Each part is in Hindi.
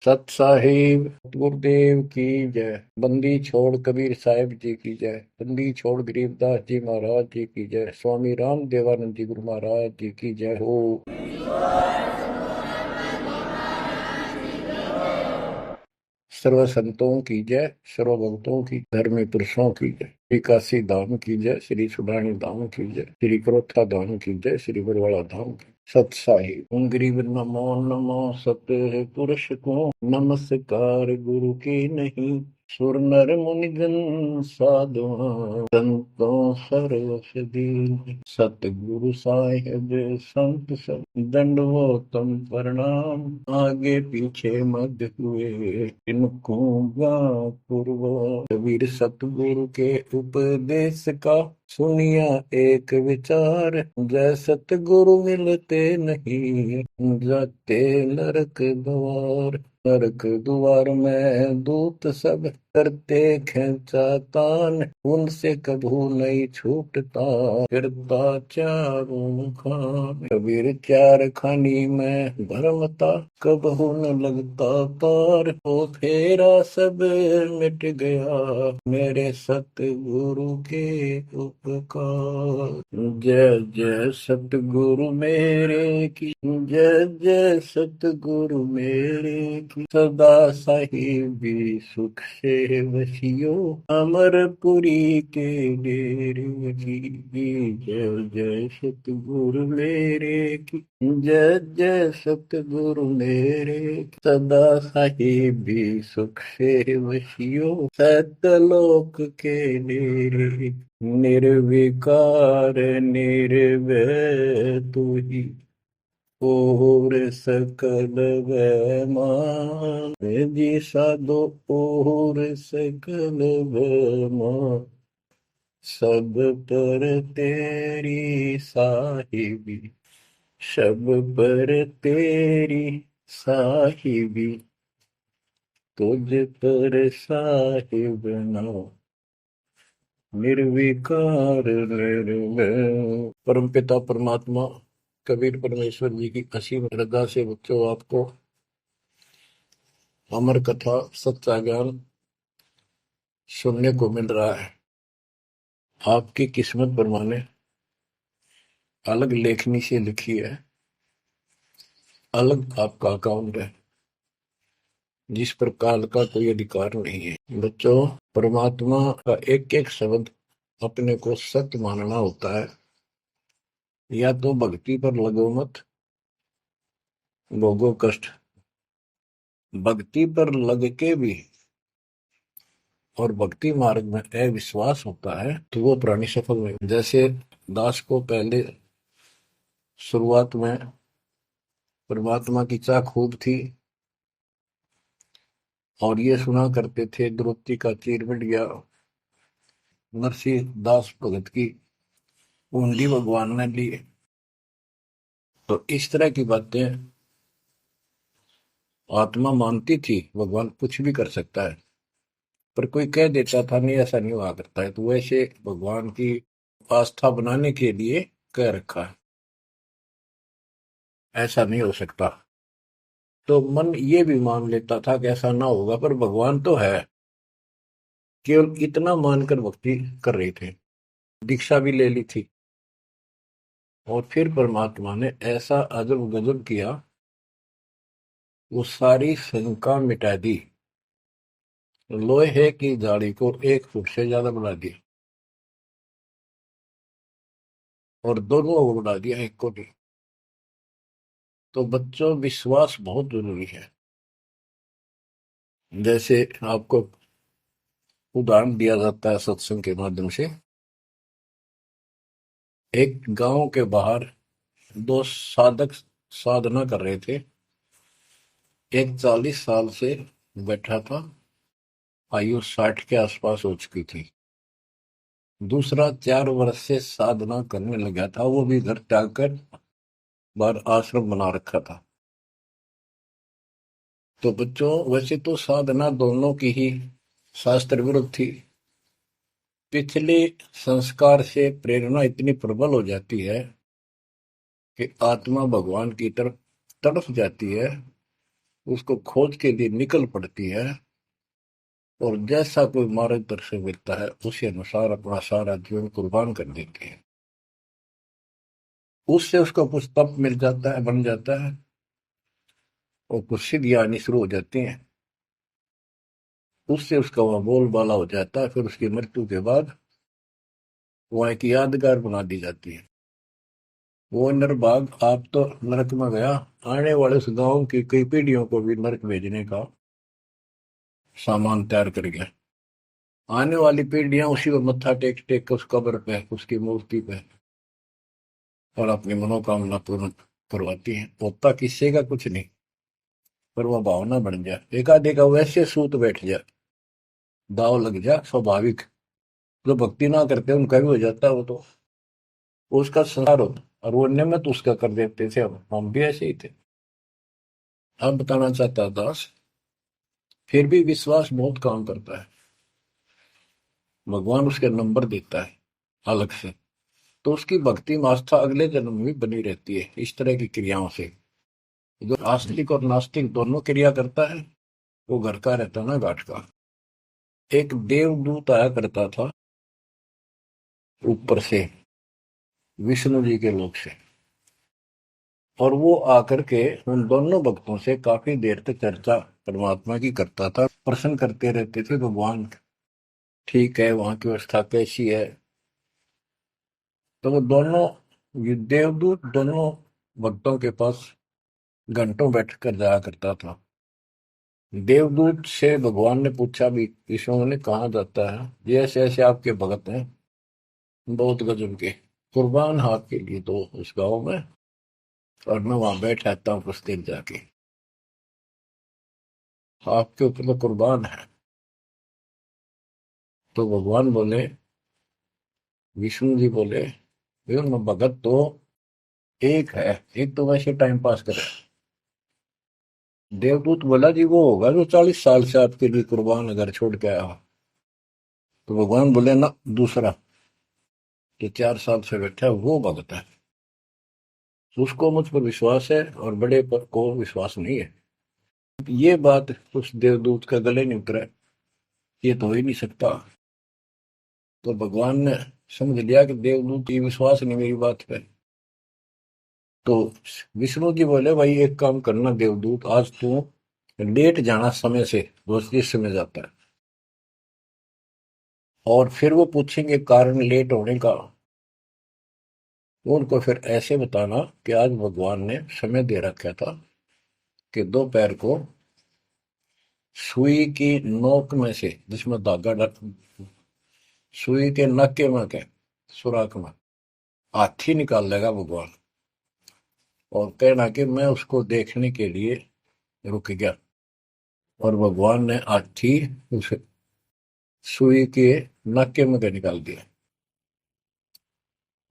सत साहिब गुरुदेव की जय। बंदी छोड़ कबीर साहिब जी की जय। बंदी छोड़ गरीबदास जी महाराज जी की जय। स्वामी राम देवानंद जी गुरु महाराज जी की जय हो। सर्व संतों की जय। सर्व भक्तों की, धर्मी पुरुषों की जय। श्री काशी धाम की जय। श्री सुडानी धाम की जय। श्री क्रोथा धाम की जय। श्री बरवाड़ा धाम की सत साहिब। ओम गरीब नमो नमो सत्य पुरुष को नमस्कार गुरु की नहीं। सुर नर मुनिजन साधुआं संतों सर्वसदी। सतगुरु साहिब संत सब दंडवतम प्रणाम। आगे पीछे मध्य हुए इनको पूर्व। कबीर सतगुरु के उपदेश का सुनिया एक विचार। जय सतगुरु मिलते नहीं जाते नरक द्वार। नरक द्वार में दूत सब करते खेचा तान। उनसे कभू नहीं छूटता फिरता चारों खान। कबीर चार खानी में भरमता कबहू न लगता तार। वो फेरा सब मिट गया मेरे सतगुरु के उपकार। जय जय सतगुरु मेरे की जय जय सतगुरु मेरे की। सदा साहिबी सुख से वसियो अमरपुरी के डेरे की। जय जय सतगुरु मेरे की जय जय सतगुरु मेरे की। सदा साहिबी सुख से वसियो सतलोक के डेरे। निर्विकार निर्भय तू ही और सकल वैमान। जी साधो और सकल वैमान। सब पर तेरी साहिबी सब पर तेरी साहिबी। तुझ पर साहिब ना निर्विकार निर्भय। परमपिता परमात्मा कबीर परमेश्वर जी की असीम श्रद्धा से बच्चों आपको अमर कथा सच्चा ज्ञान सुनने को मिल रहा है। आपकी किस्मत परमाने अलग लेखनी से लिखी है। अलग आपका अकाउंट है जिस पर काल का कोई अधिकार नहीं है। बच्चों, परमात्मा का एक एक शब्द अपने को सत्य मानना होता है। या तो भक्ति पर लगो मत, भोगो कष्ट। भक्ति पर लग के भी और भक्ति मार्ग में अविश्वास होता है तो वो प्राणी सफल नहीं। जैसे दास को पहले शुरुआत में परमात्मा की चाह खूब थी और ये सुना करते थे द्रौपदी का चीर मिट गया, नरसिंह दास भगत की कुंडली भगवान ने ली। तो इस तरह की बातें आत्मा मानती थी भगवान कुछ भी कर सकता है। पर कोई कह देता था नहीं ऐसा नहीं हुआ करता है, तो वैसे भगवान की आस्था बनाने के लिए कह रखा है ऐसा नहीं हो सकता। तो मन ये भी मान लेता था कि ऐसा ना होगा, पर भगवान तो है। केवल इतना मानकर भक्ति कर रहे थे, दीक्षा भी ले ली थी। और फिर परमात्मा ने ऐसा अजब गजब किया, वो सारी शंका मिटा दी। लोहे की जाली को 1 फुट से ज्यादा बढ़ा दी और दोनों को बढ़ा दिया, एक को नहीं। तो बच्चों, विश्वास बहुत जरूरी है। जैसे आपको उदाहरण दिया जाता है सत्संग के माध्यम से। एक गांव के बाहर 2 साधक साधना कर रहे थे। एक 40 साल से बैठा था, आयु 60 के आसपास हो चुकी थी। दूसरा 4 वर्ष से साधना करने लगा था, वो भी घर त्याग कर बाहर आश्रम बना रखा था। तो बच्चों, वैसे तो साधना दोनों की ही शास्त्र विरुद्ध थी। पिछले संस्कार से प्रेरणा इतनी प्रबल हो जाती है कि आत्मा भगवान की तरफ तड़प जाती है। उसको खोज के लिए निकल पड़ती है और जैसा कोई मार्गदर्शन मिलता है उसी अनुसार अपना सारा जीवन कुर्बान कर देती है। उससे उसको कुछ तप मिल जाता है, बन जाता है, और कुछ सिद्धियां आनी शुरू हो जाती हैं। उससे उसका वहां बोलबाला हो जाता है। फिर उसकी मृत्यु के बाद वहां एक यादगार बना दी जाती है। वो नरभाग आप तो नरक में गया, आने वाले उस गांव की कई पीढ़ियों को भी नरक भेजने का सामान तैयार कर गया। आने वाली पीढ़ियां उसी पर मत्था टेक टेक के उस कब्र पे, उसकी मूर्ति पे, और अपनी मनोकामना पूर्ण करवाती हैं। होता किसी का कुछ नहीं, पर वह भावना बन जाए, एकाधिक वैसे सूत बैठ जाए, दाव लग जाए स्वाभाविक। जो भक्ति ना करते उनका भी हो जाता है वो तो, उसका संसार होता, और वो नियमित उसका कर देते थे। हम भी ऐसे ही थे। अब बताना चाहता दास, फिर भी विश्वास बहुत काम करता है। भगवान उसके नंबर देता है अलग से, तो उसकी भक्ति में आस्था अगले जन्म में भी बनी रहती है इस तरह की क्रियाओं से। जो आस्तिक और नास्तिक दोनों क्रिया करता है, वो घर का रहता ना घाट का। एक देवदूत आया करता था ऊपर से, विष्णु जी के लोक से, और वो आकर के उन दोनों भक्तों से काफी देर तक चर्चा परमात्मा की करता था। प्रश्न करते रहते थे भगवान, ठीक है वहां की व्यवस्था कैसी है। तो वो दोनों, ये देवदूत दोनों भक्तों के पास घंटों बैठ कर जाया करता था। देवदूत से भगवान ने पूछा भी, विष्णु ने, कहा जाता है ये ऐसे ऐसे आपके भगत हैं, बहुत गजब के, कुर्बान हाथ के लिए तो उस गांव में, और मैं वहां बैठ रहता हूँ कुछ देर जाके, आपके ऊपर तो कुर्बान है। तो भगवान बोले, विष्णु जी बोले, मैं भगत तो एक है, एक तो वैसे टाइम पास करे। देवदूत बोला, जी वो होगा जो 40 साल से आपके लिए कुर्बान घर छोड़ के आया हो। तो भगवान बोले, ना, दूसरा जो 4 साल से बैठा है वो भगत है, उसको मुझ पर विश्वास है और बड़े पर को विश्वास नहीं है। ये बात उस देवदूत का गले नहीं उतरा, ये तो हो ही नहीं सकता। तो भगवान ने समझ लिया कि देवदूत की विश्वास नहीं मेरी बात पे। तो विष्णु जी बोले, भाई एक काम करना देवदूत, आज तू लेट जाना समय से, रोज जिस समय जाता है, और फिर वो पूछेंगे कारण लेट होने का, तो उनको फिर ऐसे बताना कि आज भगवान ने समय दे रखा था कि दोपहर को सुई की नोक में से, जिसमें धागा सुई के नक्के में के सुराख में हाथी निकाल लेगा भगवान, और कहना कि मैं उसको देखने के लिए रुक गया। और भगवान ने हाथी उस सुई के नक्के में के निकाल दिया।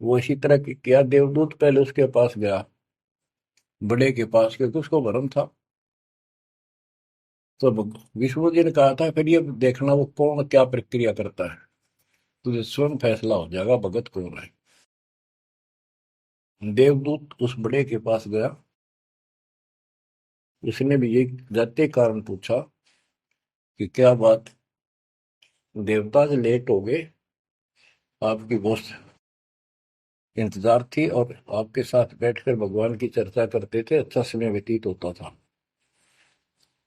वो इसी तरह की किया। देवदूत पहले उसके पास गया, बड़े के पास, क्योंकि उसको भरम था। तो विष्णु जी ने कहा था, फिर ये देखना वो कौन क्या प्रक्रिया करता है, तुझे स्वयं फैसला हो जाएगा भगत कौन है। देवदूत उस बड़े के पास गया, उसने भी ये जाते कारण पूछा कि क्या बात, देवता से लेट हो गए, आपकी बहुत इंतजार थी, और आपके साथ बैठकर भगवान की चर्चा करते थे, अच्छा समय व्यतीत होता था,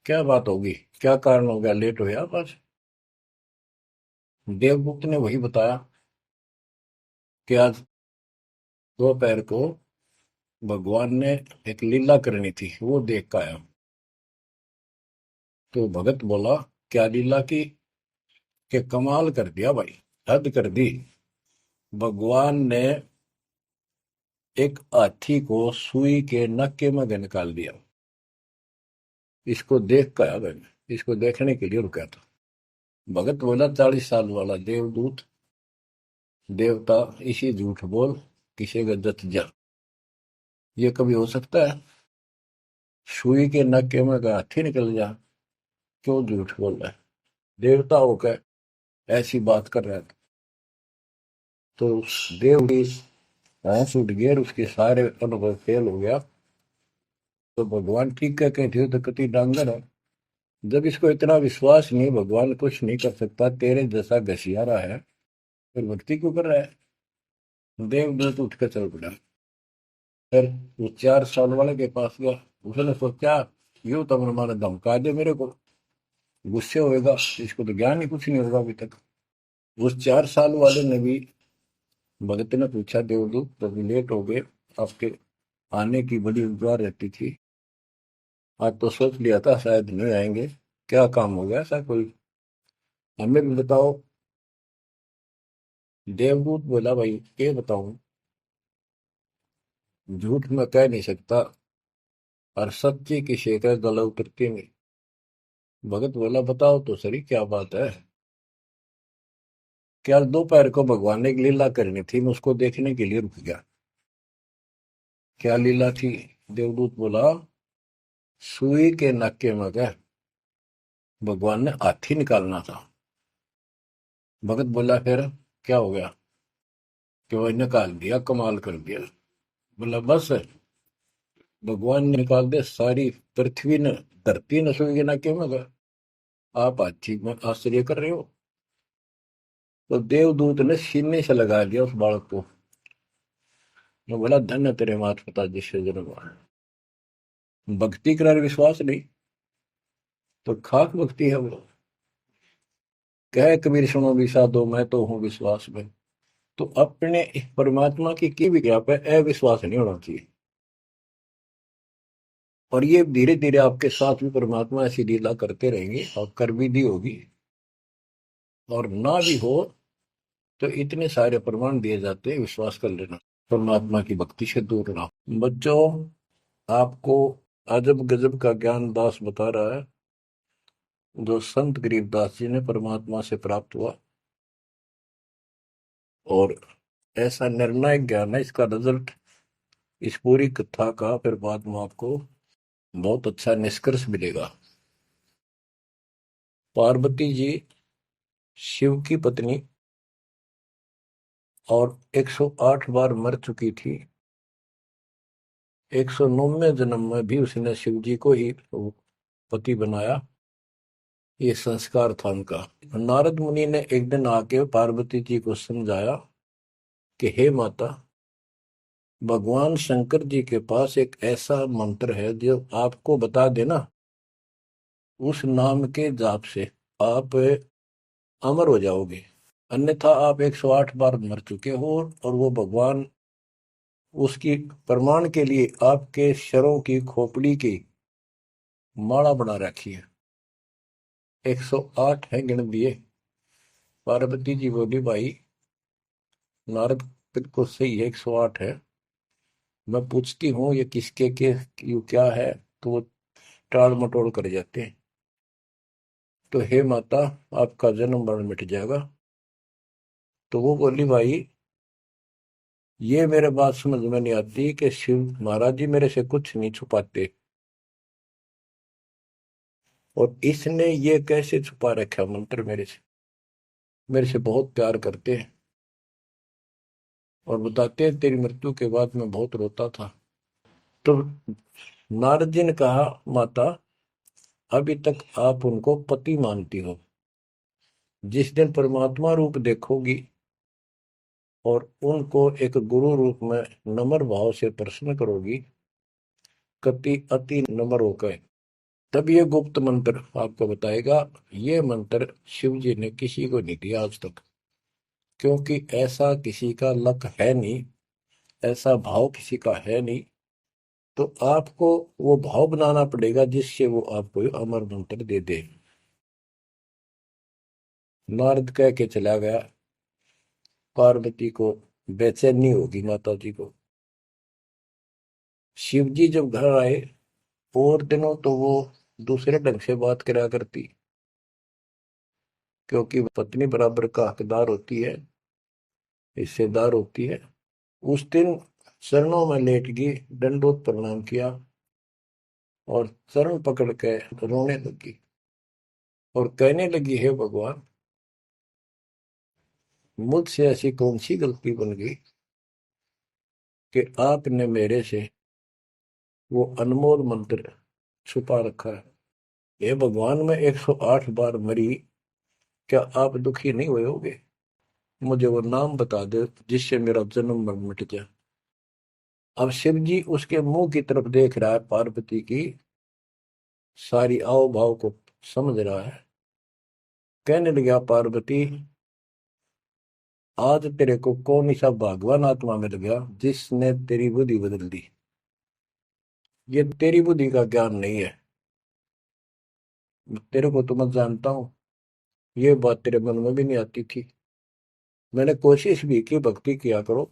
क्या बात होगी, क्या कारण हो गया, लेट हो गया आज। देवदूत ने वही बताया कि आज दोपहर को भगवान ने एक लीला करनी थी, वो देख कर आया। तो भगत बोला, क्या लीला की, कि कमाल कर दिया भाई, हद कर दी। भगवान ने एक हाथी को सुई के नक्के में निकाल दिया। इसको देख कर आया मैंने, इसको देखने के लिए रुका था। भगत बोला, 40 साल वाला देवदूत, देवता, इसी झूठ बोल, किसी का जत जा, ये कभी हो सकता है? सुई के नक्के में का हाथी निकल जा, क्यों झूठ बोल रहा है? देवता होकर ऐसी बात कर रहा था। तो उस देव की भैंस उठ गई और उसके सारे अनुभव फेल हो गया। तो भगवान ठीक कह के थे तो कति डांगर है। जब इसको इतना विश्वास नहीं भगवान कुछ नहीं कर सकता, तेरे जैसा घसियारा है, फिर भक्ति क्यों कर रहा है? देवदूत उठ कर चल पड़ा। फिर वो 4 साल वाले के पास गया। उसने सोचा यूं तो मारा धमका दे मेरे को, गुस्से होएगा, इसको तो ज्ञान ही कुछ नहीं होगा अभी तक। उस 4 साल वाले ने भी, भगत ने पूछा देवदूत तो लेट हो गए, आपके आने की बड़ी इंतजार रहती थी, आज तो सोच लिया था शायद नहीं आएंगे, क्या काम हो गया ऐसा कोई, हमें भी बताओ। देवदूत बोला भाई ये बताऊं, झूठ मैं कह नहीं सकता, और सच्ची की शिकायत गला उतरती नहीं। भगत बोला बताओ तो सही क्या बात है। क्या दोपहर को भगवान ने एक लीला करनी थी, मैं उसको देखने के लिए रुक गया। क्या लीला थी? देवदूत बोला सुई के नक्के में क्या भगवान ने हाथी निकालना था। भगत बोला फिर क्या हो गया? कि वो निकाल दिया, कमाल कर दिया। बोला बस भगवान ने निकाल दिया, सारी पृथ्वी ने, धरती ने सुई के नक्के में गया, आप हाथी में आश्चर्य कर रहे हो? तो देवदूत ने सीने से लगा लिया उस बालक को। मैं बोला धन्य तेरे माता पिता जिससे जन्म हुआ। भक्ति करार विश्वास नहीं तो खाक भक्ति है वो। कह कबीर सुनो भी साधो मैं तो हूं विश्वास में। तो अपने परमात्मा की विज्ञा पे अविश्वास नहीं होना चाहिए। और ये धीरे धीरे आपके साथ भी परमात्मा ऐसी लीला करते रहेंगे और कर भी दी होगी। और ना भी हो तो इतने सारे प्रमाण दिए जाते हैं, विश्वास कर लेना। परमात्मा की भक्ति से दूर रहो। बच्चों, आपको अजब गजब का ज्ञान दास बता रहा है, जो संत गरीबदास जी ने परमात्मा से प्राप्त हुआ। और ऐसा निर्णायक ज्ञान है, इसका रिजल्ट इस पूरी कथा का फिर बाद में आपको बहुत अच्छा निष्कर्ष मिलेगा। पार्वती जी शिव की पत्नी और 108 बार मर चुकी थी। 109वें जन्म में भी उसने शिव जी को ही पति बनाया। ये संस्कार था उनका। नारद मुनि ने एक दिन आके पार्वती जी को समझाया कि हे माता, भगवान शंकर जी के पास एक ऐसा मंत्र है जो आपको बता देना, उस नाम के जाप से आप अमर हो जाओगे। अन्यथा आप 108 बार मर चुके हो, और वो भगवान उसकी प्रमाण के लिए आपके शरों की खोपड़ी की माला बना रखी है। 108 है, गिन दिए। पार्वती जी बोली भाई नारद बिल्कुल सही है, 108 है। मैं पूछती हूँ ये किसके के यू क्या है, तो वो टाल मटोल कर जाते हैं। तो हे माता, आपका जन्म मरण मिट जाएगा। तो वो बोली भाई ये मेरे बात समझ में नहीं आती कि शिव महाराज जी मेरे से कुछ नहीं छुपाते, और इसने ये कैसे छुपा रखा मंत्र मेरे से बहुत प्यार करते हैं, और बताते हैं तेरी मृत्यु के बाद मैं बहुत रोता था। तो नारद जी ने कहा माता, अभी तक आप उनको पति मानती हो, जिस दिन परमात्मा रूप देखोगी और उनको एक गुरु रूप में नम्र भाव से प्रश्न करोगी, कति अति नम्र होकर, तब ये गुप्त मंत्र आपको बताएगा। ये मंत्र शिव जी ने किसी को नहीं दिया आज तक, क्योंकि ऐसा किसी का लक है नहीं, ऐसा भाव किसी का है नहीं। तो आपको वो भाव बनाना पड़ेगा जिससे वो आपको अमर मंत्र दे दे। नारद कह के चला गया। पार्वती को बेचैनी होगी माता जी को। शिव जी जब घर आए और दिनों तो वो दूसरे ढंग से बात करा करती, क्योंकि पत्नी बराबर का हकदार होती है, हिस्सेदार होती है। उस दिन चरणों में लेट गई, दंडोत प्रणाम किया और चरण पकड़ के रोने लगी और कहने लगी हे भगवान, मुझसे ऐसी कौन सी गलती बन गई कि आपने मेरे से वो अनमोल मंत्र छुपा रखा है। हे भगवान, मैं 108 बार मरी, क्या आप दुखी नहीं हुए होगे? मुझे वो नाम बता दे जिससे मेरा जन्म मरण मिट जाए। अब शिव जी उसके मुंह की तरफ देख रहा है, पार्वती की सारी आओ भाव को समझ रहा है। कहने लगा, पार्वती आज तेरे को कौन सा भगवान आत्मा मिल गया जिसने तेरी बुद्धि बदल दी? ये तेरी बुद्धि का ज्ञान नहीं है, तेरे को तो मैं जानता हूँ। ये बात तेरे मन में भी नहीं आती थी। मैंने कोशिश भी की, भक्ति किया करो।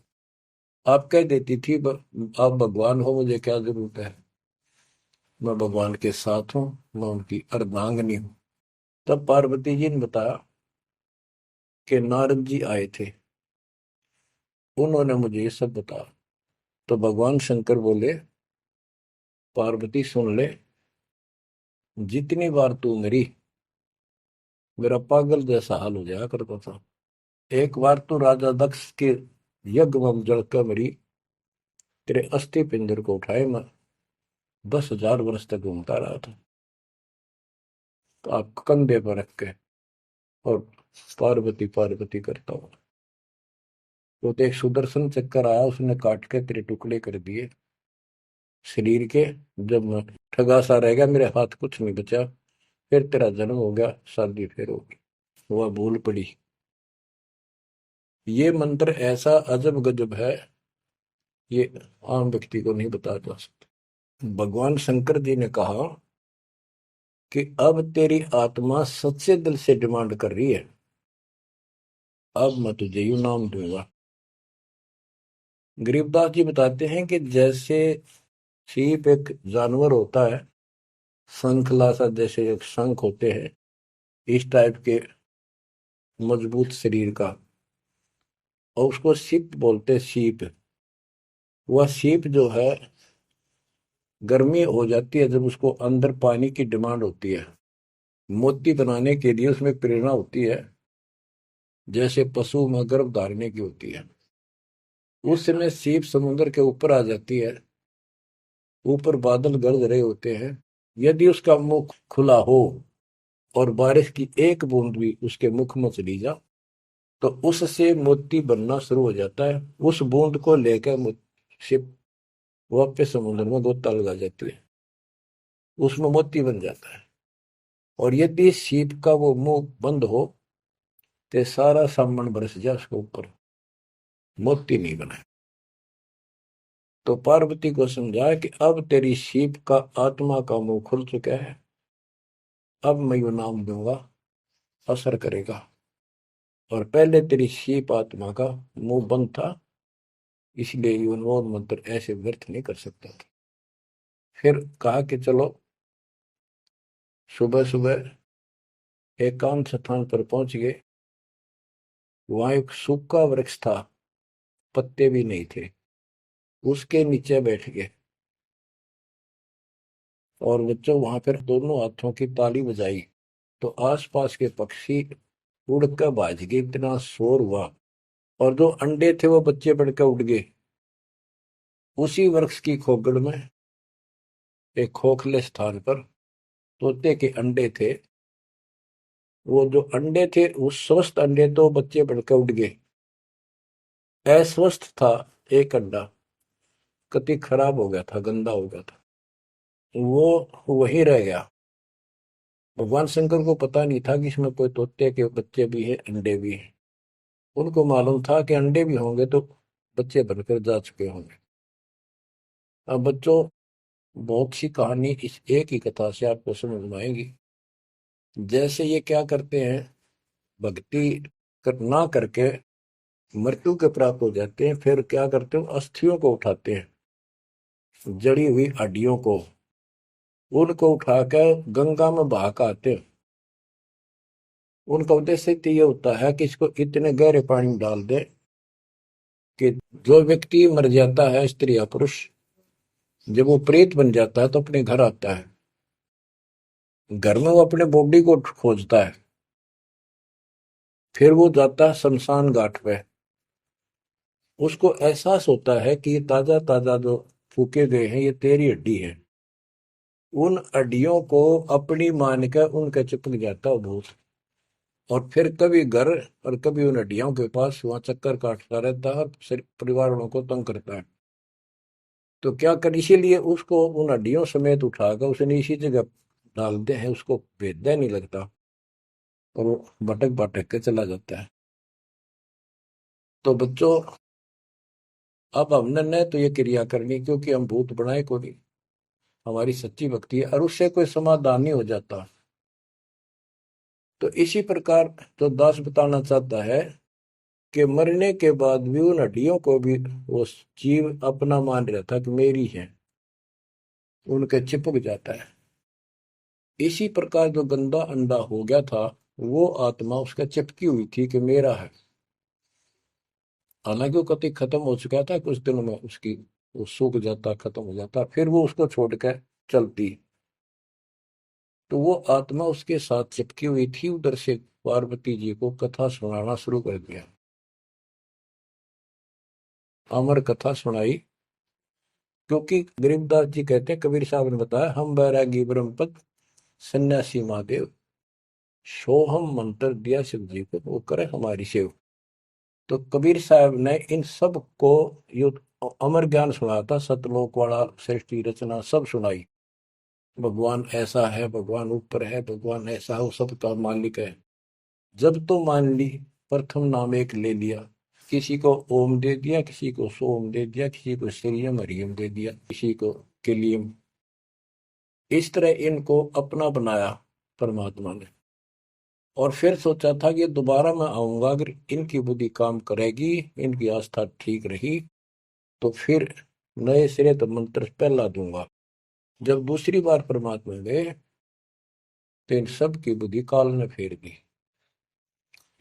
आप कह देती थी आप भगवान हो, मुझे क्या जरूरत है, मैं भगवान के साथ हूँ, मैं उनकी अर्धांगिनी हूँ। तब पार्वती जी ने बताया कि नारद जी आए थे, उन्होंने मुझे ये सब बताया। तो भगवान शंकर बोले, पार्वती सुन ले, जितनी बार तू मेरी, मेरा पागल जैसा हाल हो जाया करता था। एक बार तो राजा दक्ष के यज्ञ में जलकर मरी, तेरे अस्थि पिंजर को उठाए मैं 10,000 वर्ष तक घूमता रहा था, तो आप कंधे पर रख के और पार्वती पार्वती करता हूँ। तो एक सुदर्शन चक्कर आया, उसने काट के तेरे टुकड़े कर दिए शरीर के। जब मैं ठगा सा रह गया, मेरे हाथ कुछ नहीं बचा, फिर तेरा जन्म हो गया, शादी फिर होगी। वह भूल पड़ी। ये मंत्र ऐसा अजब गजब है, ये आम व्यक्ति को नहीं बता जा सकता। भगवान शंकर जी ने कहा कि अब तेरी आत्मा सच्चे दिल से डिमांड कर रही है, अब मैं तुझे यू नाम दूंगा। गरीबदास जी बताते हैं कि जैसे सीप एक जानवर होता है, शंखला सा, जैसे एक शंख होते हैं इस टाइप के मजबूत शरीर का, और उसको सीप बोलते हैं, सीप। वह सीप जो है, गर्मी हो जाती है जब उसको अंदर पानी की डिमांड होती है, मोती बनाने के लिए उसमें प्रेरणा होती है, जैसे पशु में गर्भ धारने की होती है। उस समय सीप समुद्र के ऊपर आ जाती है, ऊपर बादल गरज रहे होते हैं, यदि उसका मुख खुला हो और बारिश की एक बूंद भी उसके मुख में चली जा, तो उससे मोती बनना शुरू हो जाता है। उस बूंद को लेकर शिप वापस समुद्र में गोता लगा जाती है, उसमें मोती बन जाता है। और यदि सीप का वो मुंह बंद हो तो सारा सामान बरस जाए उसके ऊपर, मोती नहीं बने। तो पार्वती को समझाया कि अब तेरी सीप का आत्मा का मुंह खुल चुका है, अब मैं यू नाम दूंगा, असर करेगा। और पहले तेरी सीप आत्मा का मुंह बंद था, इसलिए यू मंत्र ऐसे व्यर्थ नहीं कर सकता था। फिर कहा कि चलो, सुबह सुबह एकांत स्थान पर पहुंच गए। वहां एक सूखा वृक्ष था, पत्ते भी नहीं थे, उसके नीचे बैठ गए। और बच्चों वहां पर दोनों हाथों की ताली बजाई, तो आसपास के पक्षी उड़कर भाज गए, इतना शोर हुआ। और जो अंडे थे वो बच्चे बढ़कर उड़ गए। उसी वृक्ष की खोगड़ में एक खोखले स्थान पर तोते के अंडे थे। वो जो अंडे थे, उस स्वस्थ अंडे तो बच्चे बढ़कर उड़ गए, अस्वस्थ था एक अंडा, कति खराब हो गया था, गंदा हो गया था, वो वही रह गया। भगवान शंकर को पता नहीं था कि इसमें कोई तोते के बच्चे भी हैं, अंडे भी हैं। उनको मालूम था कि अंडे भी होंगे तो बच्चे बनकर जा चुके होंगे। अब बच्चों, बहुत सी कहानी इस एक ही कथा से आपको समझ में आएगी। जैसे ये क्या करते हैं, भक्ति ना करके मृत्यु के प्राप्त हो जाते हैं, फिर क्या करते हैं, अस्थियों को उठाते हैं, जड़ी हुई हड्डियों को, उनको उठाकर गंगा में बहा के आते हैं। उनका उद्देश्य तो ये होता है कि इसको इतने गहरे पानी में डाल दे कि जो व्यक्ति मर जाता है, स्त्री या पुरुष, जब वो प्रेत बन जाता है तो अपने घर आता है। घर में वो अपने बॉडी को खोजता है, फिर वो जाता है शमशान घाट पे। उसको एहसास होता है कि ताजा ताजा जो फूके गए हैं, ये तेरी हड्डी है। उन हड्डियों को अपनी मान कर उनका चिपक जाता भूत, और फिर कभी घर और कभी उन हड्डियों के पास वहां चक्कर काटता रहता है और परिवार वालों को तंग करता है। तो क्या कर, इसीलिए उसको उन हड्डियों समेत उठाकर उसने इसी जगह डालते हैं, उसको भेदना नहीं लगता और वो भटक भटक के चला जाता है। तो बच्चों, अब हमने न तो ये क्रिया करनी क्योंकि हम भूत बनाए को नहीं, हमारी सच्ची भक्ति है और उससे कोई समाधान नहीं हो जाता। तो इसी प्रकार जो दास बताना चाहता है कि मरने के बाद भी उन हड्डियों को भी वो जीव अपना मान रहा था कि मेरी है, उनके चिपक जाता है। इसी प्रकार जो गंदा अंडा हो गया था, वो आत्मा उसका चिपकी हुई थी कि मेरा है। हालांकि वो कति खत्म हो चुका था, कुछ दिनों में उसकी वो सूख जाता, खत्म हो जाता, फिर वो उसको छोड़कर चलती। तो वो आत्मा उसके साथ चिपकी हुई थी। उधर से पार्वती जी को कथा सुनाना शुरू कर दिया, अमर कथा सुनाई। क्योंकि गरीबदास जी कहते हैं, कबीर साहब ने बताया, हम बैरागी ब्रह्मपद सन्यासी महादेव, सोहम मंत्र दिया शिव जी को, वो करे हमारी सेव। तो कबीर साहब ने इन सब को यो अमर ज्ञान सुनाया था, सतलोक वाला, सृष्टि रचना सब सुनाई। भगवान ऐसा है, भगवान ऊपर है, भगवान ऐसा है, वो सबका मालिक है। जब तो मान ली, प्रथम नाम एक ले लिया, किसी को ओम दे दिया, किसी को सोम दे दिया, किसी को श्रीयम हरियम दे दिया, किसी को किलियम। इस तरह इनको अपना बनाया परमात्मा ने। और फिर सोचा था कि दोबारा मैं आऊंगा, अगर इनकी बुद्धि काम करेगी, इनकी आस्था ठीक रही, तो फिर नए सिरे तो मंत्र पहला दूंगा। जब दूसरी बार परमात्मा गए तो इन सब की बुद्धि काल ने फेर दी।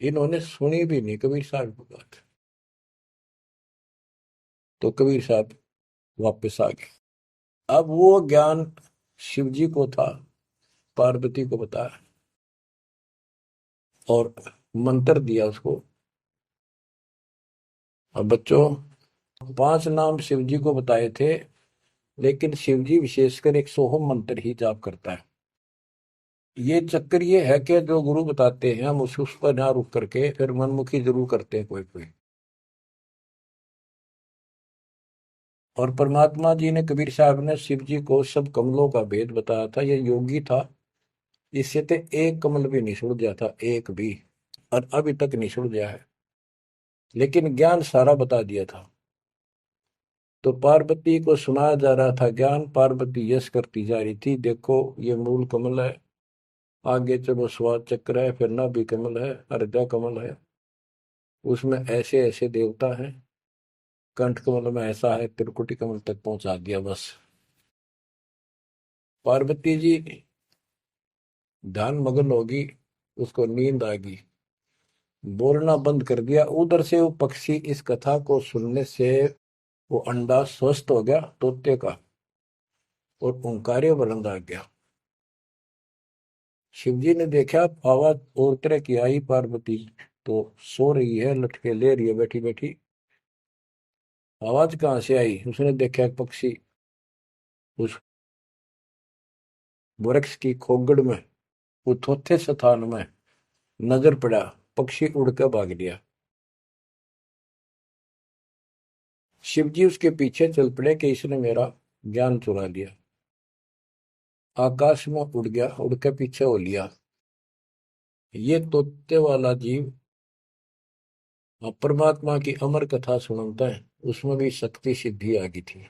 इन्होंने सुनी भी नहीं कबीर साहब की बात। तो कबीर साहब वापस आ गए। अब वो ज्ञान शिव जी को था, पार्वती को बताया और मंत्र दिया उसको। अब बच्चों, 5 नाम शिव जी को बताए थे, लेकिन शिव जी विशेषकर एक सोहम मंत्र ही जाप करता है। ये चक्कर ये है कि जो गुरु बताते हैं हम उस पर ना रुक करके फिर मनमुखी जरूर करते हैं कोई कोई। और परमात्मा जी ने, कबीर साहब ने शिव जी को सब कमलों का भेद बताया था। ये योगी था, इससे तो एक कमल भी नहीं सुलझा था, एक भी, और अभी तक नहीं सुलझा है, लेकिन ज्ञान सारा बता दिया था। तो पार्वती को सुनाया जा रहा था ज्ञान, पार्वती यश करती जा रही थी, देखो ये मूल कमल है, आगे चलो स्वाद चक्र है, फिर नाभि कमल है, अर्धा कमल है, उसमें ऐसे ऐसे देवता हैं, कंठ कमल में ऐसा है, त्रिकुटी कमल तक पहुंचा दिया बस। पार्वती जी ध्यान मग्न होगी, उसको नींद आ गई, बोलना बंद कर दिया। उधर से वो पक्षी इस कथा को सुनने से वो अंडा स्वस्थ हो गया तोते का, और ओंकार्य बुलंद आ गया। शिवजी ने देखा आवाज और तरह की आई, पार्वती तो सो रही है, लटके ले रही है बैठी बैठी, आवाज कहाँ से आई? उसने देखा एक पक्षी उस वृक्ष की खोगड़ में, वो थोथे स्थान में नजर पड़ा, पक्षी उड़ कर भाग लिया। शिवजी उसके पीछे चल पड़े कि इसने मेरा ज्ञान चुरा लिया। आकाश में उड़ गया, उड़ के पीछे हो लिया। ये तोते वाला जीव परमात्मा की अमर कथा सुनता है, उसमें भी शक्ति सिद्धि आ गई थी।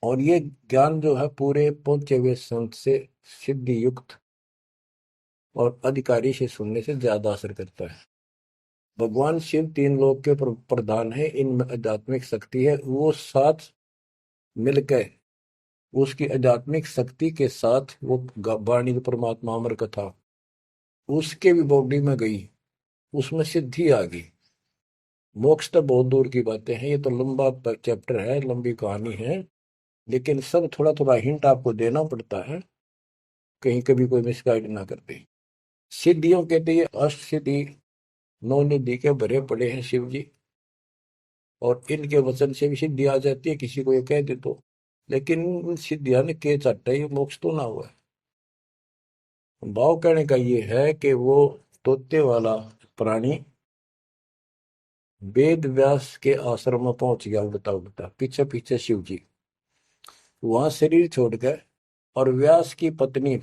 और ये ज्ञान जो है पूरे पहुंचे हुए संत से सिद्धि युक्त और अधिकारी से सुनने से ज्यादा असर करता है। भगवान शिव 3 लोक के प्रधान है, इनमें आध्यात्मिक शक्ति है, वो साथ मिलकर उसकी आध्यात्मिक शक्ति के साथ वो वाणी जो परमात्मा अमर कथा उसके भी बॉडी में गई, उसमें सिद्धि आ गई। मोक्ष तो बहुत दूर की बातें हैं, ये तो लंबा चैप्टर है, लंबी कहानी है, लेकिन सब थोड़ा थोड़ा हिंट आपको देना पड़ता है, कहीं कभी कोई मिसगाइड ना कर दे। सिद्धियों कहते ये अष्ट सिद्धि 9 निधि के भरे पड़े हैं शिव जी। और इनके वचन से भी सिद्धि आ जाती है, किसी को ये कह दे तो। लेकिन उन सिद्धियां ने के चाटा ये मोक्ष तो ना हुआ है। भाव कहने का ये है कि वो तोते वाला प्राणी वेद व्यास के आश्रम में पहुंच गया, बताओ बता, पीछे पीछे शिव जी वहां शरीर छोड़ गए। और व्यास की पत्नी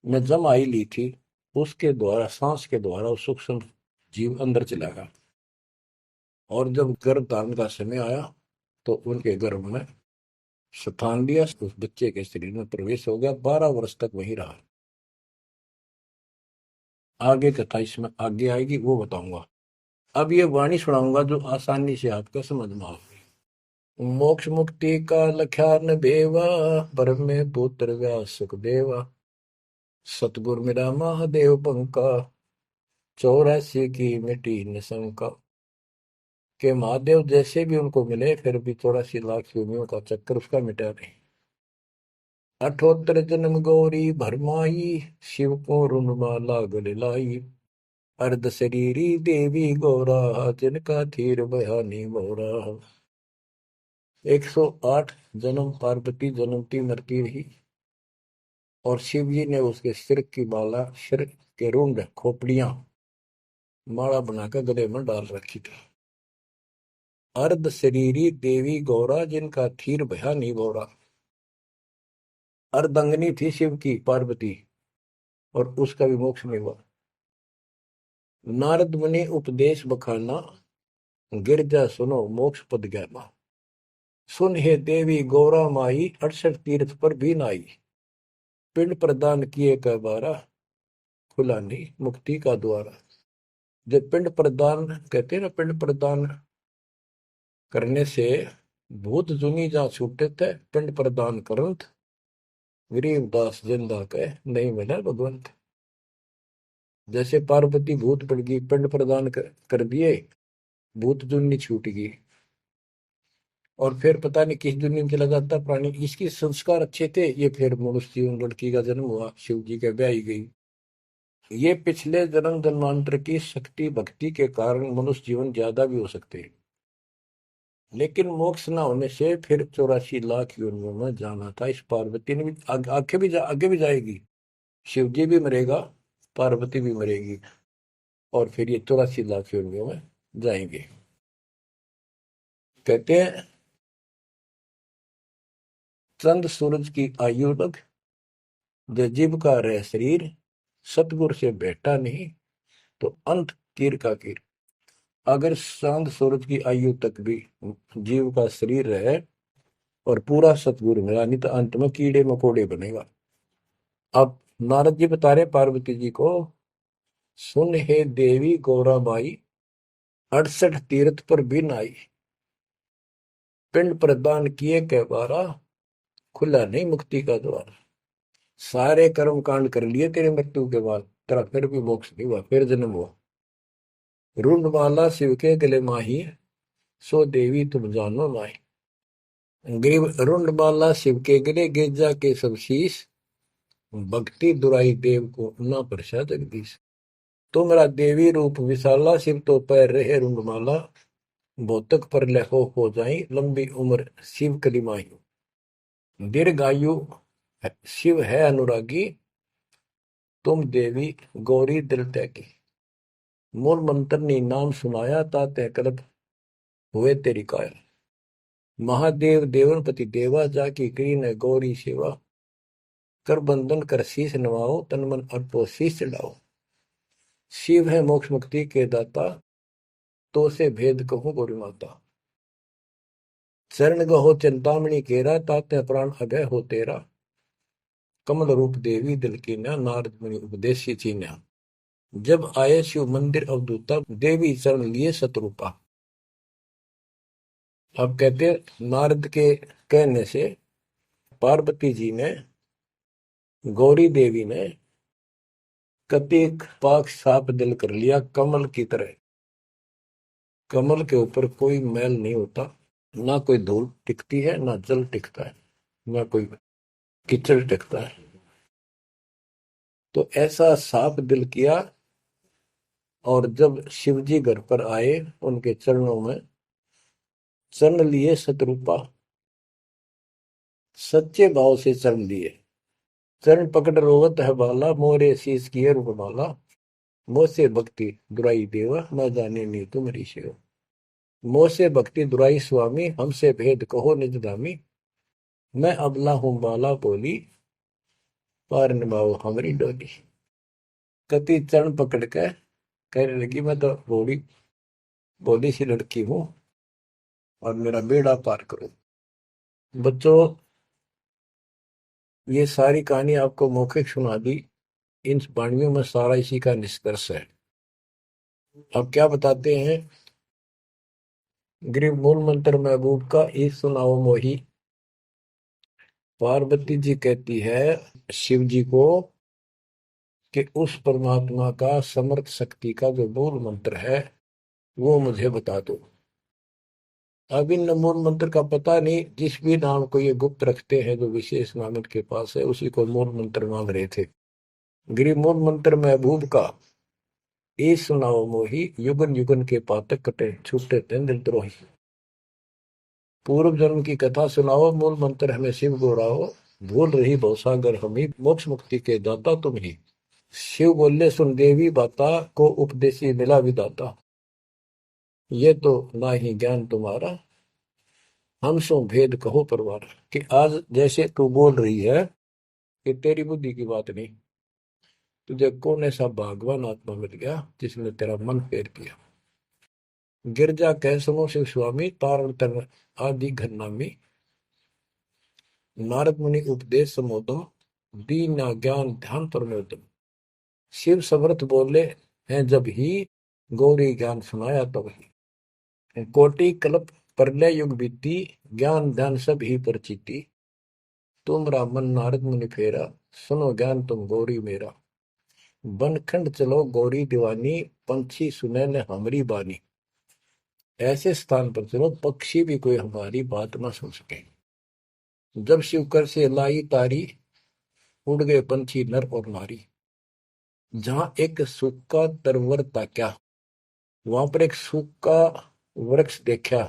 ने जमाई ली थी, उसके द्वारा सांस के द्वारा वो सूक्ष्म जीव अंदर चला गया। और जब गर्भ धारण का समय आया तो उनके गर्भ में स्थान लिया, उस बच्चे के शरीर में प्रवेश हो गया, 12 वर्ष तक वहीं रहा। आगे कथा इसमें आगे आएगी, वो बताऊंगा। अब ये वाणी सुनाऊंगा जो आसानी से आपको समझ में आएगी। मोक्ष मुक्ति का लख्यान बेवा, ब्रह्म में पुत्र व्यास सुखदेवा। सतगुरु मेरा महादेव पंका, 84 की मिटी निशंका। के महादेव जैसे भी उनको मिले, फिर भी 84 लाख योनियों का चक्कर उसका मिटा नहीं। 78 जन्म गौरी भरमाई, शिव को रुनमाला गले लाई। अर्ध शरीरी देवी गौरा, जिनका थीर बयानी मोरा। 108 जन्म पार्वती जन्मती मरती रही, और शिव जी ने उसके सिर की माला, सिर के रुंड खोपड़ियां माला बनाकर गले में डाल रखी थी। अर्ध शरीरी देवी गौरा, जिनका थीर भयानी मोरा। अर्धंगनी थी शिव की पार्वती, और उसका भी मोक्ष नहीं हुआ। नारद मुनि उपदेश बखाना, गिरजा सुनो मोक्ष पद ज्ञाना। सुन हे देवी गौरा माई, 68 तीर्थ पर भी नाई। पिंड प्रदान किए का बारा, खुला नहीं मुक्ति का द्वारा। जब पिंड प्रदान कहते हैं ना, पिंड प्रदान करने से भूत जुनी जा छूटे थे, पिंड प्रदान करंत गरीबदास जिंदा कह नहीं मिला भगवंत। जैसे पार्वती भूत पड़ गई, पिंड प्रदान कर दिए, भूत जुनी छूट गई, और फिर पता नहीं किस दुनिया में चला जाता प्राणी। इसके संस्कार अच्छे थे, ये फिर मनुष्य जीवन, लड़की का जन्म हुआ, शिव जी के ब्याह गई। ये पिछले जन्म जन्मांतर की शक्ति भक्ति के कारण मनुष्य जीवन ज्यादा भी हो सकते हैं। लेकिन मोक्ष ना होने से फिर 84 लाख योनियों में जाना था। इस पार्वती ने भी आगे भी जाएगी। शिव जी भी मरेगा, पार्वती भी मरेगी, और फिर ये 84 लाख योनियों में जाएंगे। कहते हैं चंद सूरज की आयु लग, जो जीव का रह शरीर। सतगुरु से बेटा नहीं तो अंत कीर का कीर। अगर चांद सूरज की आयु तक भी जीव का शरीर रहे और पूरा सतगुरु मिला, नहीं तो अंत में कीड़े मकोड़े बनेगा। अब नारद जी बता रहे पार्वती जी को, सुन हे देवी गौरा बाई, 68 तीर्थ पर भी नाई। पिंड प्रदान किए के बारा, खुला नहीं मुक्ति का द्वार। सारे कर्म कांड कर लिए तेरे मृत्यु के बाद, तेरा फिर भी मोक्ष नहीं हुआ, फिर जन्म हुआ। रुंडमाला शिव के गले माही, सो देवी तुम जानो माही। ग्रीव रुंडमाला शिव के गले, गिरजा के सब शीश। भक्ति दुराई देव को ना परसा जगदीश। तुमरा देवी रूप विशाला, शिव तो पैर रहे रुंडमाला। भौतक पर हो जाई, लंबी उम्र शिव कलिमाई। दीर्घायु शिव है अनुरागी, तुम देवी गौरी दिल त्यागी। मूल मंत्र ने नाम सुनाया, ताते कल्प हुए तेरी काया। महादेव देवनपति देवा, जाकी करी न गौरी सेवा। कर बंधन कर शीश नवाओ, तन मन अर्पो शीश चढ़ाओ। शिव है मोक्ष मुक्ति के दाता, तो से भेद कहूं गौरी माता। चरण गहो चिंतामणि केरा, ताते प्राण अभय हो तेरा। कमल रूप देवी दिल की न्या, नारद मुनि उपदेशी चीन्या। जब आए शिव मंदिर अवधूता, देवी चरण लिए सतरूपा। अब कहते नारद के कहने से पार्वती जी ने, गौरी देवी ने कतिक पाक साफ दिल कर लिया, कमल की तरह। कमल के ऊपर कोई मैल नहीं होता, ना कोई धूल टिकती है, ना जल टिकता है, ना कोई कीचड़ टिकता है। तो ऐसा साफ दिल किया, और जब शिव जी घर पर आए उनके चरणों में चरण लिए सतरूपा, सच्चे भाव से चरण लिए। चरण पकड़ रोवत है बाला, मोरे शीस किए रूपमाला। मोह से भक्ति दुराई देवा, न जाने नी तुम्हारी सेवा। मोह से भक्ति दुराई स्वामी, हमसे भेद कहो निज दामी। मैं अबला हूं बाला बोली, पार निभाओ हमारी डोली। कति चरण पकड़ के कहने लगी, मैं तो भोली भोली सी लड़की हूं और मेरा बेड़ा पार करो। बच्चों, ये सारी कहानी आपको मौखिक सुना दी। इन वाणियों में सारा इसी का निष्कर्ष है। अब क्या बताते हैं? गृह मूल मंत्र महबूब का एक सुनाओ मोही। पार्वती जी कहती है शिव जी को कि उस परमात्मा का समर्थ शक्ति का जो मूल मंत्र है वो मुझे बता दो। अब इन मूल मंत्र का पता नहीं, जिस भी नाम को ये गुप्त रखते हैं जो विशेष नाम इनके पास है उसी को मूल मंत्र मांग रहे थे। गृह मूल मंत्र महबूब का ए सुनाओ मोही, युगन युगन के पातक कटे छूटे तेंद्र द्रोही। पूर्व जन्म की कथा सुनाओ, मूल मंत्र हमें शिव गोराओ। भूल रही भवसागर हमी, मोक्ष मुक्ति के दाता तुम ही। शिव बोले सुन देवी बाता, को उपदेशी मिला विदाता। ये तो ना ही ज्ञान तुम्हारा, हम सो भेद कहो परवार। कि आज जैसे तू बोल रही है कि तेरी बुद्धि की बात नहीं, तुझे कौन ऐसा भगवान आत्मा मिल गया जिसने तेरा मन फेर किया। गिरजा कह सुनो शिव स्वामी, तारण तन आदि घरनामी। नारद मुनि उपदेश समोदम, दीन ज्ञान ध्यान परमोदम। शिव समर्थ बोले हैं जब ही, गौरी ज्ञान सुनाया तब ही। कोटि कल्प प्रलय युग बीती, ज्ञान ध्यान सब ही परचिति। तुमरा मन नारद मुनि फेरा, सुनो ज्ञान तुम गौरी मेरा। बनखंड चलो गौरी दीवानी, पंछी सुने न हमारी बानी। ऐसे स्थान पर चलो पक्षी भी कोई हमारी बात ना सुन सके। जब शिवकर से लाई तारी, उड़ गए पंछी नर और नारी। जहां एक सूखा तरवर ताक्या, वहां पर एक सूखा वृक्ष देखा।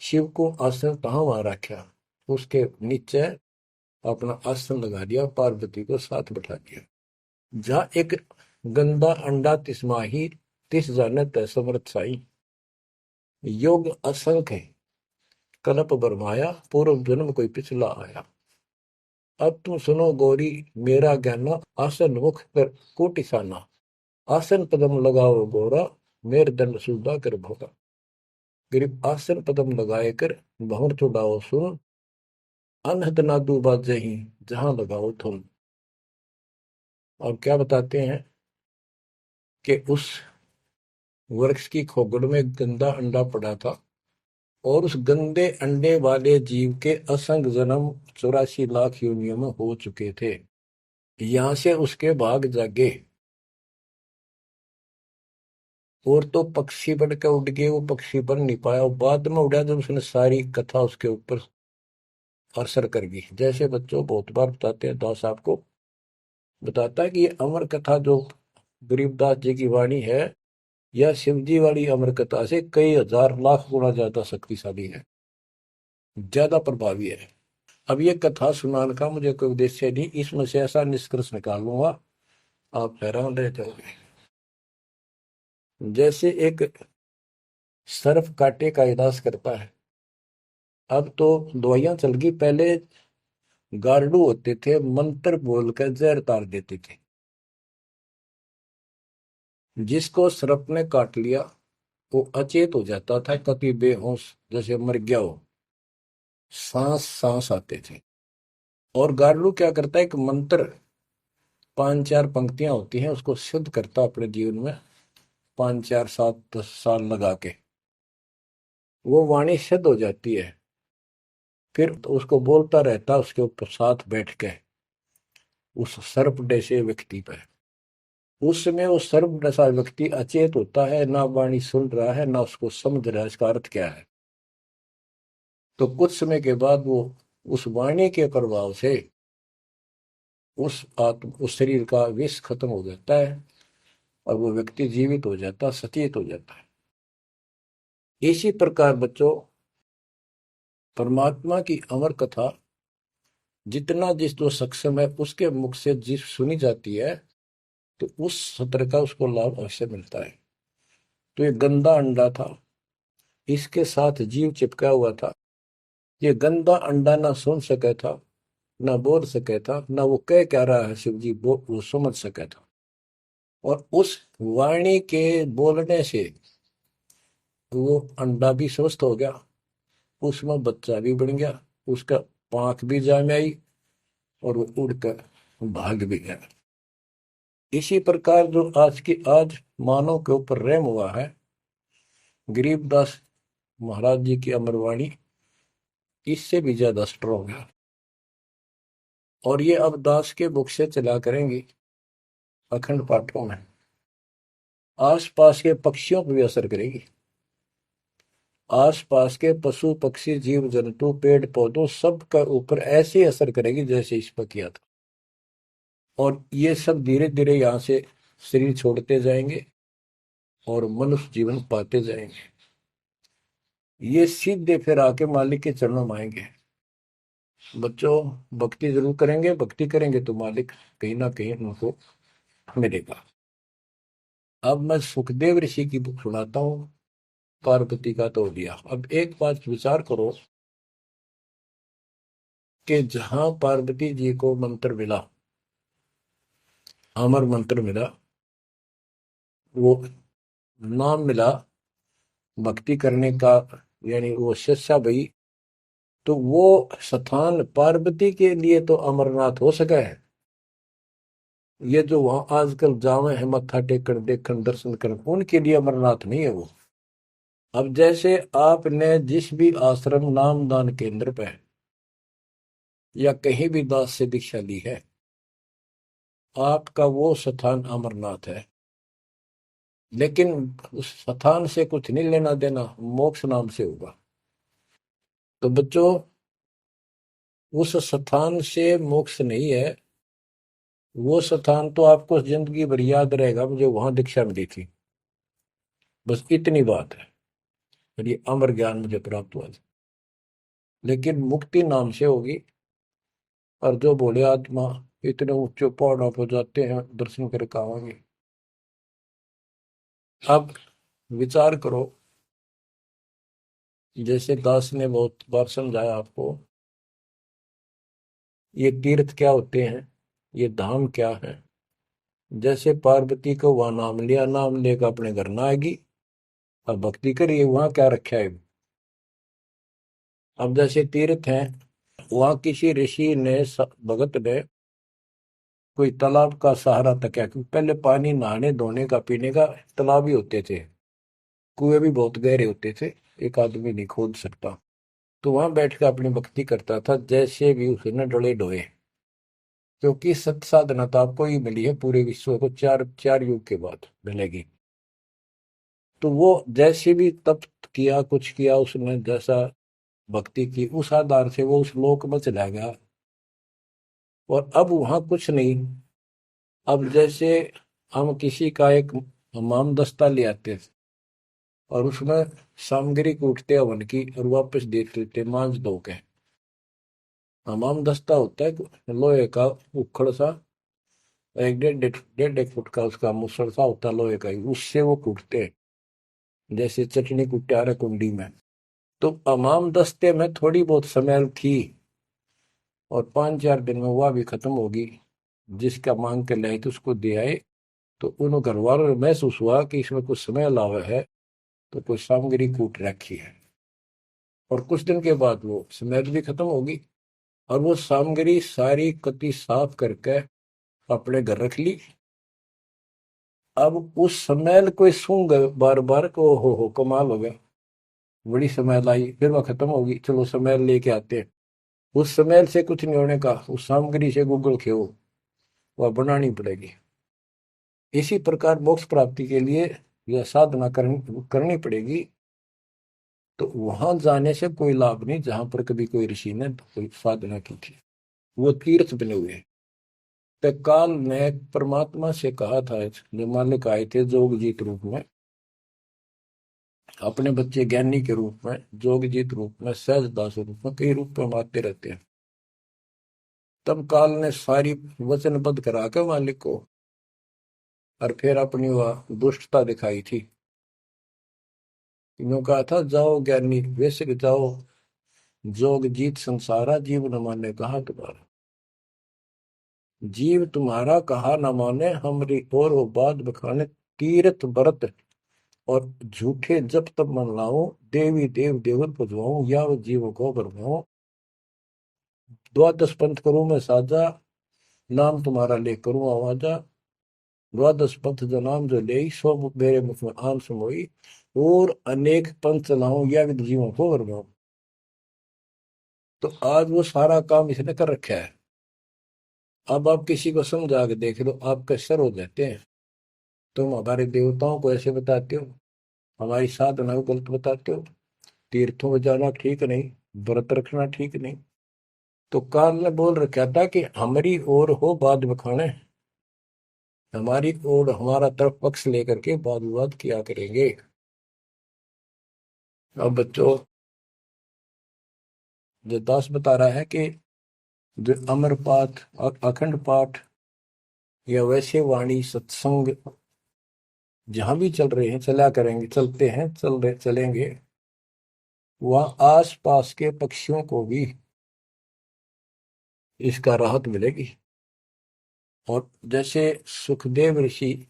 शिव को आसन कहाँ वहां रखा, उसके नीचे अपना आसन लगा दिया, पार्वती को साथ बैठा दिया। जहां एक गंदा अंडा तिस्माही, तिस जाने तय समर्थ साई। योग असंख्य कल्प बरमाया, पूर्व जन्म कोई पिछला आया। अब तुम सुनो गौरी मेरा ज्ञाना, आसन मुख कर कोटिसाना। आसन पदम लगाओ गौरा, मेर दंड सुधा कर भोगा। गरीब आसन पदम लगाए कर भंवर चुड़ाओ सुन। अनहद नादू बाजे ही, जहां लगाओ धुन। और क्या बताते हैं कि उस वृक्ष की खोगड़ में गंदा अंडा पड़ा था और उस गंदे अंडे वाले जीव के असंख्य जन्म 84 लाख योनियों में हो चुके थे। यहां से उसके भाग जागे और तो पक्षी बन के उड़ गए, वो पक्षी बन नहीं पाया। और बाद में उड़ा जब उसने सारी कथा उसके ऊपर असर कर गई। जैसे बच्चों बहुत बार बताते हैं, दास आपको बताता है कि ये अमर कथा जो गरीबदास जी की वाणी है, यह शिव जी वाली अमर कथा से कई हजार लाख गुना ज्यादा शक्तिशाली है, ज्यादा प्रभावी है। अब ये कथा सुनाने का मुझे कोई उद्देश्य नहीं, इसमें से ऐसा निष्कर्ष निकालूंगा आप हैरान रह जाओगे। जैसे एक सर्प कांटे का इलाज करता है, अब तो दवाइयां चल गई, पहले गार्डू होते थे, मंत्र बोलकर जहर तार देते थे। जिसको सर्प ने काट लिया वो अचेत हो जाता था, कभी बेहोश जैसे मर गया हो, सांस सांस आते थे। और गार्डू क्या करता है, एक मंत्र 5-4 पंक्तियां होती हैं, उसको सिद्ध करता अपने जीवन में 5-4-7-10 साल लगा के, वो वाणी सिद्ध हो जाती है। फिर तो उसको बोलता रहता उसके ऊपर साथ बैठ के उस सर्प जैसे व्यक्ति पर। उस समय वो सर्प जैसा व्यक्ति अचेत होता है, ना वाणी सुन रहा है ना उसको समझ रहा है इसका अर्थ क्या है। तो कुछ समय के बाद वो उस वाणी के प्रभाव से उस शरीर का विष खत्म हो जाता है और वो व्यक्ति जीवित हो जाता, सचेत हो जाता है। इसी प्रकार बच्चों परमात्मा की अमर कथा जितना जिस जो सक्षम है उसके मुख से जिस सुनी जाती है, तो उस सत्र का उसको लाभ अवश्य मिलता है। तो ये गंदा अंडा था, इसके साथ जीव चिपका हुआ था। ये गंदा अंडा ना सुन सका था, ना बोल सका था, ना वो कह क्या रहा है शिव जी वो समझ सका था। और उस वाणी के बोलने से वो अंडा भी स्वस्थ हो गया, उसमें बच्चा भी बन गया, उसका पांख भी जाम आई और वो उड़कर भाग भी गया। इसी प्रकार जो आज मानव के ऊपर रहम हुआ है, गरीबदास महाराज जी की अमरवाणी इससे भी ज्यादा स्ट्रोंग है। और ये अब दास के मुख से चला करेंगी अखंड पाठों में, आसपास के पक्षियों पर भी असर करेगी। आसपास के पशु पक्षी जीव जंतु पेड़ पौधों सब का ऊपर ऐसे असर करेगी जैसे इस पर किया था। और ये सब धीरे धीरे यहाँ से शरीर छोड़ते जाएंगे और मनुष्य जीवन पाते जाएंगे। ये सीधे फिर आके मालिक के चरणों में आएंगे। बच्चों, भक्ति जरूर करेंगे, भक्ति करेंगे तो मालिक कहीं ना कहीं उनको मिलेगा। अब मैं सुखदेव ऋषि की बुक सुनाता हूँ, पार्वती का तो दिया। अब एक बात विचार करो कि जहां पार्वती जी को मंत्र मिला, अमर मंत्र मिला, वो नाम मिला भक्ति करने का, यानी वो शिष्या भई, तो वो स्थान पार्वती के लिए तो अमरनाथ हो सका है। ये जो वहां आजकल जावे हैं मत्था टेकन देखन दर्शन कर, उनके लिए अमरनाथ नहीं है वो। अब जैसे आपने जिस भी आश्रम नाम दान केंद्र पे या कहीं भी दास से दीक्षा ली है, आपका वो स्थान अमरनाथ है। लेकिन उस स्थान से कुछ नहीं लेना देना, मोक्ष नाम से होगा। तो बच्चों, उस स्थान से मोक्ष नहीं है। वो स्थान तो आपको जिंदगी भर याद रहेगा, मुझे वहां दीक्षा मिली थी, बस इतनी बात है। और ये अमर ज्ञान मुझे प्राप्त हुआ था। लेकिन मुक्ति नाम से होगी। और जो बोले आत्मा इतने ऊंचे पहाड़ों पर जाते हैं दर्शन करके आवांगे। अब विचार करो, जैसे दास ने बहुत बार समझाया आपको, ये तीर्थ क्या होते हैं, ये धाम क्या है। जैसे पार्वती को वहां नाम लिया, नाम लेकर अपने घर ना आएगी, अब भक्ति करिए, वहां क्या रखा है। अब जैसे तीर्थ हैं, वहां किसी ऋषि ने भगत ने कोई तालाब का सहारा तक है, क्योंकि पहले पानी नहाने धोने का पीने का तालाब ही होते थे, कुएं भी बहुत गहरे होते थे, एक आदमी नहीं खोद सकता। तो वहां बैठकर अपनी भक्ति करता था, जैसे भी उसने डले डोए। क्योंकि सत साधना तो आपको ही मिली है, पूरे विश्व को चार चार युग के बाद मिलेगी। तो वो जैसे भी तप किया, कुछ किया उसने, जैसा भक्ति की, उस आधार से वो उस लोक में चला गया। और अब वहां कुछ नहीं। अब जैसे हम किसी का एक हमाम दस्ता ले आते थे और उसमें सामग्री कूटते हवन की और वापस दे देते मांझ धो के। हमाम दस्ता होता है लोहे का उखड़ सा, एक डेढ़ एक फुट का उसका मुसड़ सा होता है लोहे का ही, उससे वो कूटते हैं जैसे चटनी कुटा रहे कुंडी में। तो हमाम दस्ते में थोड़ी बहुत स्मेल थी और 5-4 दिन में वह भी खत्म होगी। जिसका मांग के लाए थे उसको दे आए, तो उन घर वालों ने महसूस हुआ कि इसमें कुछ स्मेल आवा है, तो कोई सामग्री कूट रखी है। और कुछ दिन के बाद वो स्मेल भी खत्म होगी और वो सामग्री सारी कति साफ करके अपने घर रख ली। अब उस स्मेल को सूंघ बार बार को, हो कमाल हो गया, बड़ी स्मेल आई, फिर वह खत्म होगी, चलो स्मेल लेके आते हैं। उस स्मेल से कुछ नहीं होने का, उस सामग्री से गूगल खेओ, वह बनानी पड़ेगी। इसी प्रकार मोक्ष प्राप्ति के लिए यह साधना करनी पड़ेगी। तो वहां जाने से कोई लाभ नहीं जहां पर कभी कोई ऋषि ने कोई साधना की थी, वो तीर्थ बने हुए हैं। तो काल ने परमात्मा से कहा था, जो मालिक आए थे जोग जीत रूप में, अपने बच्चे ज्ञानी के रूप में, जोगजीत रूप में, सहजदास रूप में, कई रूप में मानते रहते हैं। तब काल ने सारी वचनबद्ध करा के मालिक को, और फिर अपनी वह दुष्टता दिखाई थी। इन्हों कहा था, जाओ ज्ञानी वैसे जाओ, जोग जीत संसारा, जीव न माने कहा तुम्हारा। जीव तुम्हारा कहा न माने, हमरी और वो बात बखाने। तीर्थ व्रत और झूठे जब तब मन लाऊं, देवी देव देवर पुजवाऊं, या वो जीव को बरमाऊं। द्वादश पंथ करूं मैं साजा, नाम तुम्हारा ले करूं आवाजा। द्वादश पंथ जो नाम जो ले, सो मेरे मुख में आन समोई। और अनेक पंथ चलाऊं, या विद जीवों को बरमाऊं। तो आज वो सारा काम इसने कर रखा है। अब आप किसी को समझा के देख लो, आपके सर हो जाते हैं। तुम हमारे देवताओं को ऐसे बताते हो, हमारी साधना को गलत बताते हो, तीर्थों में जाना ठीक नहीं, व्रत रखना ठीक नहीं। तो काल ने बोल रखा था कि हमारी ओर हो बात बखाने, हमारी ओर हमारा तरफ पक्ष लेकर के वाद विवाद किया करेंगे। अब बच्चों, जो दास बता रहा है कि जो अमर पाठ, अखंड पाठ, या वैसे वाणी सत्संग जहां भी चल रहे हैं, चला करेंगे, चलते हैं, चल रहे चलेंगे, वहां आस पास के पक्षियों को भी इसका राहत मिलेगी। और जैसे सुखदेव ऋषि,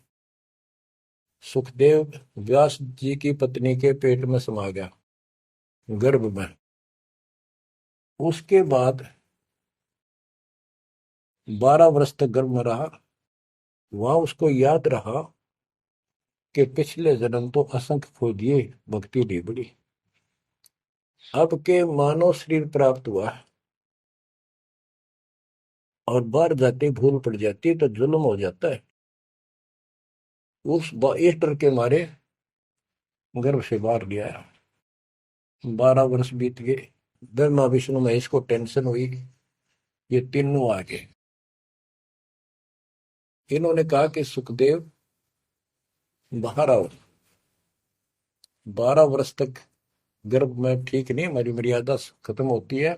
सुखदेव व्यास जी की पत्नी के पेट में समा गया, गर्भ में। उसके बाद 12 वर्ष तक गर्भ में रहा। वहां उसको याद रहा कि पिछले जन्म तो असंख्य खो दिए, भक्ति नहीं बढ़ी। अब के मानव शरीर प्राप्त हुआ और बाहर जाते भूल पड़ जाती है, तो जुल्म हो जाता है। इस डर के मारे गर्भ से बाहर गया। 12 वर्ष बीत गए। ब्रह्मा विष्णु महेश को टेंशन हुई, ये तीनों आ गए। इन्होंने कहा कि सुखदेव बाहर आओ। 12 वर्ष तक गर्भ में ठीक नहीं, हमारी मर्यादा खत्म होती है।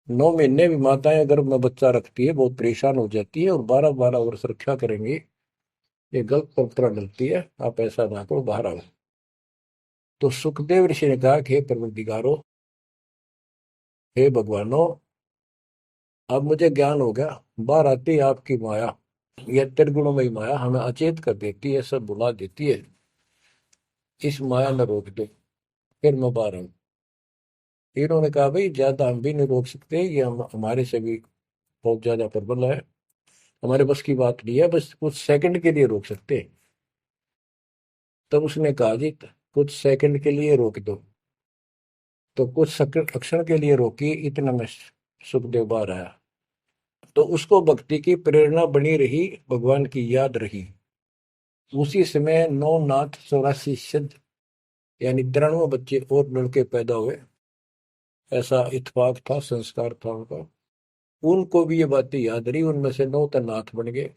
9 महीने भी माताएं गर्भ में बच्चा रखती है, बहुत परेशान हो जाती है, और 12-12 वर्ष रक्षा करेंगी, ये गलत परंपरा डलती है, आप ऐसा ना करो, बाहर आओ। तो सुखदेव ऋषि ने कहा कि हे परवरदिगारो, हे भगवानो, अब मुझे ज्ञान हो गया। बाहर आती है आपकी माया, यह त्रिगुणमयी माया हमें अचेत कर देती है, सब बुला देती है। इस माया ने रोक दो, फिर मैं बाहर आऊं। इन्होंने कहा, भाई ज्यादा हम भी नहीं रोक सकते, ये हमारे से भी बहुत ज्यादा प्रबल है, हमारे बस की बात नहीं है, बस कुछ सेकंड के लिए रोक सकते हैं। तब उसने कहा, जी कुछ सेकंड के लिए रोक दो। तो कुछ क्षण के लिए रोकी, इतना में सुखदेव बाहर आया। तो उसको भक्ति की प्रेरणा बनी रही, भगवान की याद रही। उसी समय 9 नाथ 84 सिद्ध, यानी 93 बच्चे और लड़के पैदा हुए। ऐसा इत्तेफाक था, संस्कार था उनका। उनको भी ये बातें याद रही, उनमें से 9 तो नाथ बन गए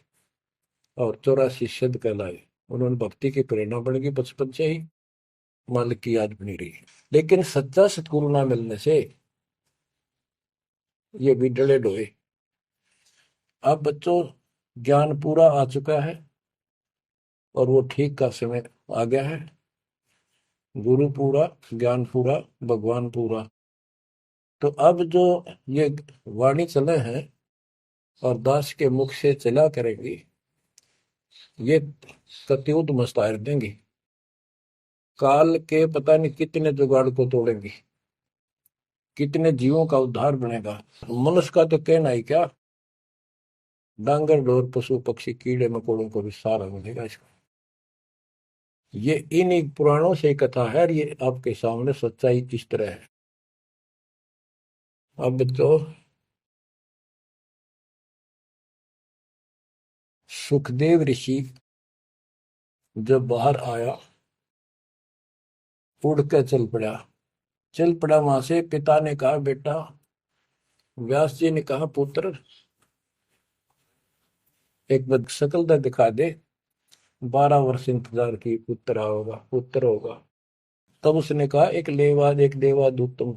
और 84 सिद्ध कहलाए। उन्होंने भक्ति की प्रेरणा बन गई बचपन से ही, मालिक की याद बनी रही। लेकिन सच्चा सतगुरु ना मिलने से ये भी डले डोए। अब बच्चों, ज्ञान पूरा आ चुका है और वो ठीक का समय आ गया है। गुरु पूरा, ज्ञान पूरा, भगवान पूरा। तो अब जो ये वाणी चले हैं और दास के मुख से चला करेंगी, ये कत्युत मस्तार देंगी। काल के पता नहीं कितने जुगाड़ को तोड़ेंगी, कितने जीवों का उद्धार बनेगा। मनुष्य का तो कहना ही क्या, डांगर डोर पशु पक्षी कीड़े मकोड़ों को भी सहारा मिलेगा इसका। ये इन पुराणों से कथा है, और ये आपके सामने सच्चाई इस तरह है। अब तो सुखदेव ऋषि जब बाहर आया, उड़ कर चल पड़ा वहां से। पिता ने कहा, बेटा, व्यास जी ने कहा, पुत्र, एक बार शकल तो दिखा दे। 12 वर्ष इंतजार की, पुत्र होगा, पुत्र होगा। तब उसने कहा, एक लेवाद एक देवाद उत्तम,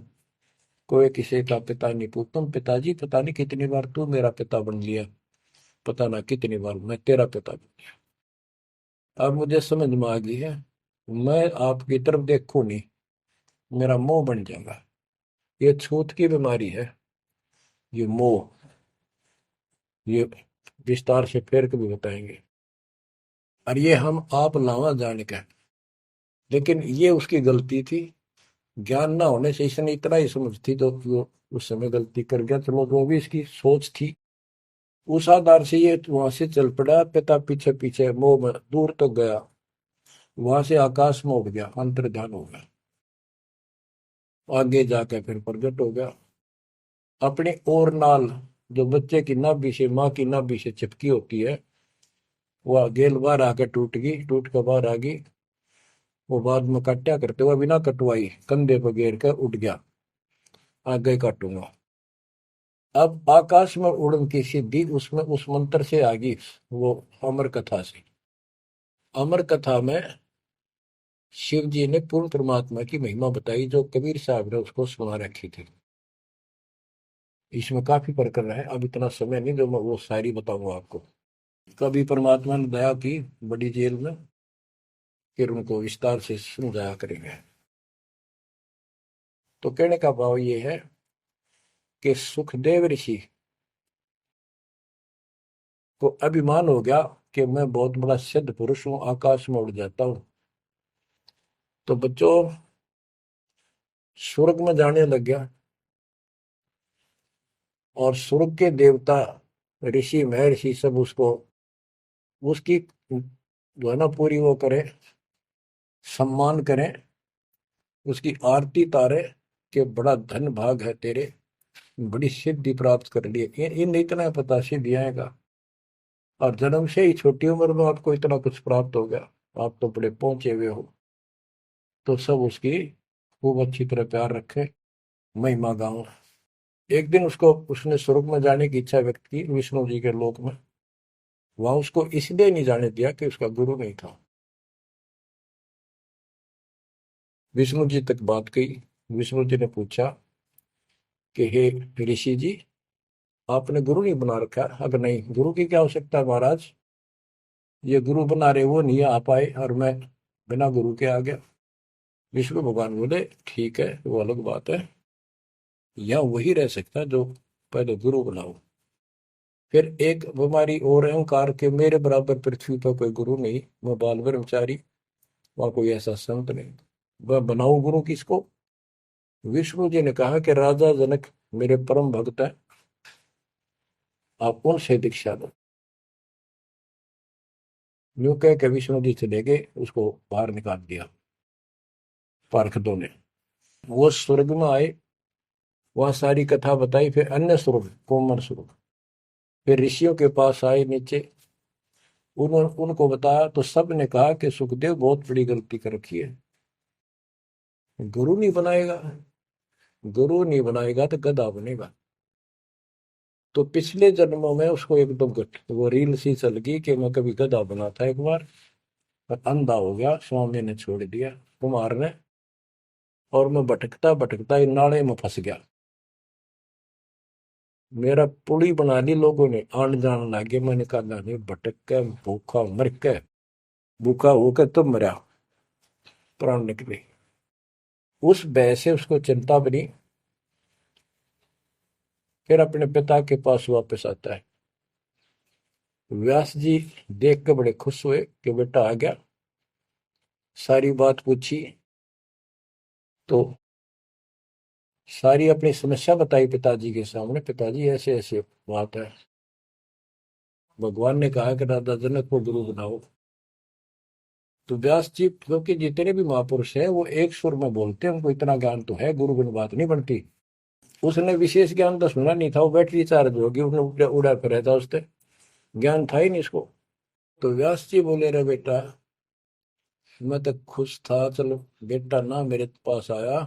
कोई किसी का पिता नहीं पूतम। पिताजी पता नहीं कितनी बार तू मेरा पिता बन लिया, पता ना कितनी बार मैं तेरा पिता बन लिया। अब मुझे समझ में आ गई है, मैं आपकी तरफ देखूं नहीं, मेरा मोह बन जाएगा। ये छूत की बीमारी है, ये मोह। ये विस्तार से फिर कभी बताएंगे। और ये हम आप लावा जाने का, लेकिन ये उसकी गलती थी। ज्ञान ना होने से इसने इतना ही समझ थी तो वो उस समय गलती कर गया। चलो जो भी इसकी सोच थी, उस आधार से ये वहां से चल पड़ा। पिता पीछे पीछे मोह में दूर तक गया, वहां से आकाश में उड़ गया, अंतर्ध्यान हो गया। आगे जाके फिर प्रकट हो गया। अपनी और नाल जो बच्चे की नाभि से, माँ की नाभि से चिपकी होती है, वह गेल बाहर आके टूट गई, टूट कर बाहर आ गई। वो बाद में काटा करते हुए बिना कटवाई कंधे पर घेर कर उठ गया, आगे काटूंगा। अब आकाश में उड़न की सिद्धि उसमें उस मंत्र से आ गई, वो अमर कथा से। अमर कथा में शिव जी ने पूर्ण परमात्मा की महिमा बताई, जो कबीर साहब ने उसको सुना रखी थी। इसमें काफी प्रकरण है, अब इतना समय नहीं जो मैं वो सारी बताऊंगा आपको। कभी परमात्मा ने दया की बड़ी जेल में, फिर उनको विस्तार से समझाया करेंगे। तो कहने का भाव ये है कि सुखदेव ऋषि को अभिमान हो गया कि मैं बहुत बड़ा सिद्ध पुरुष हूं, आकाश में उड़ जाता हूं। तो बच्चों, स्वर्ग में जाने लग गया, और स्वर्ग के देवता ऋषि महर्षि सब उसको, उसकी जो है ना पूरी वो करें, सम्मान करें, उसकी आरती तारे कि बड़ा धन भाग है तेरे, बड़ी सिद्धि प्राप्त कर ली। इन इतना पता सिद्धि आएगा, और जन्म से ही छोटी उम्र में आपको इतना कुछ प्राप्त हो गया, आप तो बड़े पहुंचे हुए हो। तो सब उसकी खूब अच्छी तरह प्यार रखे, महिमा गाओ। एक दिन उसको, उसने स्वर्ग में जाने की इच्छा व्यक्त की विष्णु जी के लोक में। वहां उसको इसलिए नहीं जाने दिया कि उसका गुरु नहीं था। विष्णु जी तक बात गई। विष्णु जी ने पूछा कि हे ऋषि जी, आपने गुरु नहीं बना रखा? अगर नहीं, गुरु की क्या आवश्यकता है महाराज, ये गुरु बना रहे वो नहीं आ पाए और मैं बिना गुरु के आ गया। विष्णु भगवान बोले, ठीक है, वो अलग बात है, या वही रह सकता है जो पहले गुरु बनाओ। फिर एक बीमारी और है, अहंकार के, मेरे बराबर पृथ्वी पर कोई गुरु नहीं, मैं बाल ब्रह्मचारी, वहां कोई ऐसा संत नहीं, वह बनाओ गुरु किसको? विष्णु जी ने कहा कि राजा जनक मेरे परम भक्त है, आप उनसे दीक्षा लो। यूं कह के विष्णु जी चले गए, उसको बाहर निकाल दिया पार्षदों ने। वो स्वर्ग में आए, वहां सारी कथा बताई। फिर अन्य स्वर्ग, कोमर स्वर्ग, फिर ऋषियों के पास आए नीचे, उनको बताया तो सब ने कहा कि सुखदेव बहुत बड़ी गलती कर रखी है, गुरु नहीं बनाएगा, गुरु नहीं बनाएगा तो गधा बनेगा। तो पिछले जन्मों में उसको एकदम वो रील सी चल गई कि मैं कभी गधा बना था एक बार, पर अंधा हो गया, स्वामी ने छोड़ दिया, कुमार ने, और मैं भटकता भटकता इन नाले में फंस गया। मेरा पुली बना ली लोगों ने, आन जान लगे। मैंने कहा नहीं, भटक के भूखा मर के, भूखा होकर तो मरा, प्राण निकले। उस भय से उसको चिंता बनी। फिर अपने पिता के पास वापस आता है। व्यास जी देख कर बड़े खुश हुए कि बेटा आ गया। सारी बात पूछी तो सारी अपनी समस्या बताई पिताजी के सामने। पिताजी ऐसे ऐसे बात है, भगवान ने कहा कि राजा जनक को गुरु बनाओ। तो व्यास जी, क्योंकि जितने भी महापुरुष हैं वो एक सुर में बोलते हैं, उनको इतना ज्ञान तो है, गुरु बिन बात नहीं बनती। उसने विशेष ज्ञान तो सुना नहीं था, वो बैटरी चार्ज होगी, उसने उड़ा उड़ा फिर था, उससे ज्ञान था ही नहीं इसको। तो व्यास जी बोले, रे बेटा, मैं तो खुश था, चलो बेटा ना मेरे पास आया,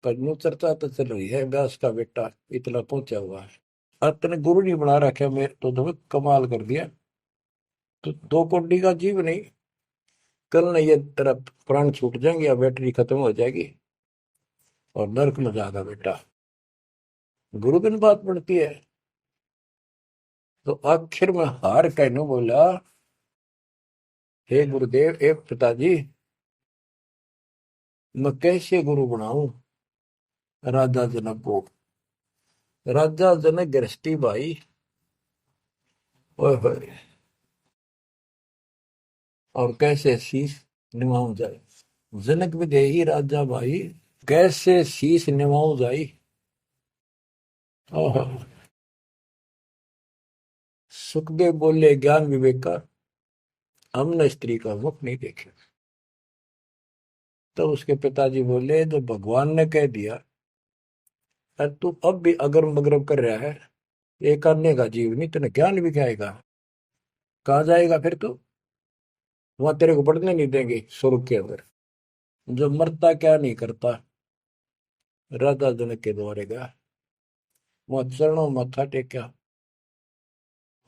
पर यूं चर्चा तो चल रही है व्यास का बेटा इतना पहुंचा हुआ है, और तने गुरु नहीं बना रखा, मैं तो तुम्हें कमाल कर दिया। तो दो कोड़ी का जीव नहीं, कल न ये तेरा प्राण छूट जाएंगे या बैटरी खत्म हो जाएगी और नर्क में जाएगा बेटा। गुरु दिन बात पड़ती है। तो आखिर में हार कहने बोला, हे गुरुदेव, हे पिताजी, मैं कैसे गुरु बनाऊं राजा जनक को। राजा जनक गृहस्थी भाई, ओए होए, और कैसे शीश निभाऊं जाए। जनक विदेही राजा भाई, कैसे शीश निभाऊं जाई। ओहो। सुखदेव बोले, ज्ञान विवेक का हमने स्त्री का मुख नहीं देखे। तो उसके पिताजी बोले, जो भगवान ने कह दिया, अरे तू अब भी अगर मगरब कर रहा है, एक अन्य का जीव नहीं, तेने ज्ञान भी क्या आएगा। कहाँ जाएगा फिर तू। वहां तेरे को पढ़ने नहीं देंगे स्वर्ग के अंदर। जो मरता क्या नहीं करता, राजा जनक के द्वारे गया, वहां चरणों मत्था टेका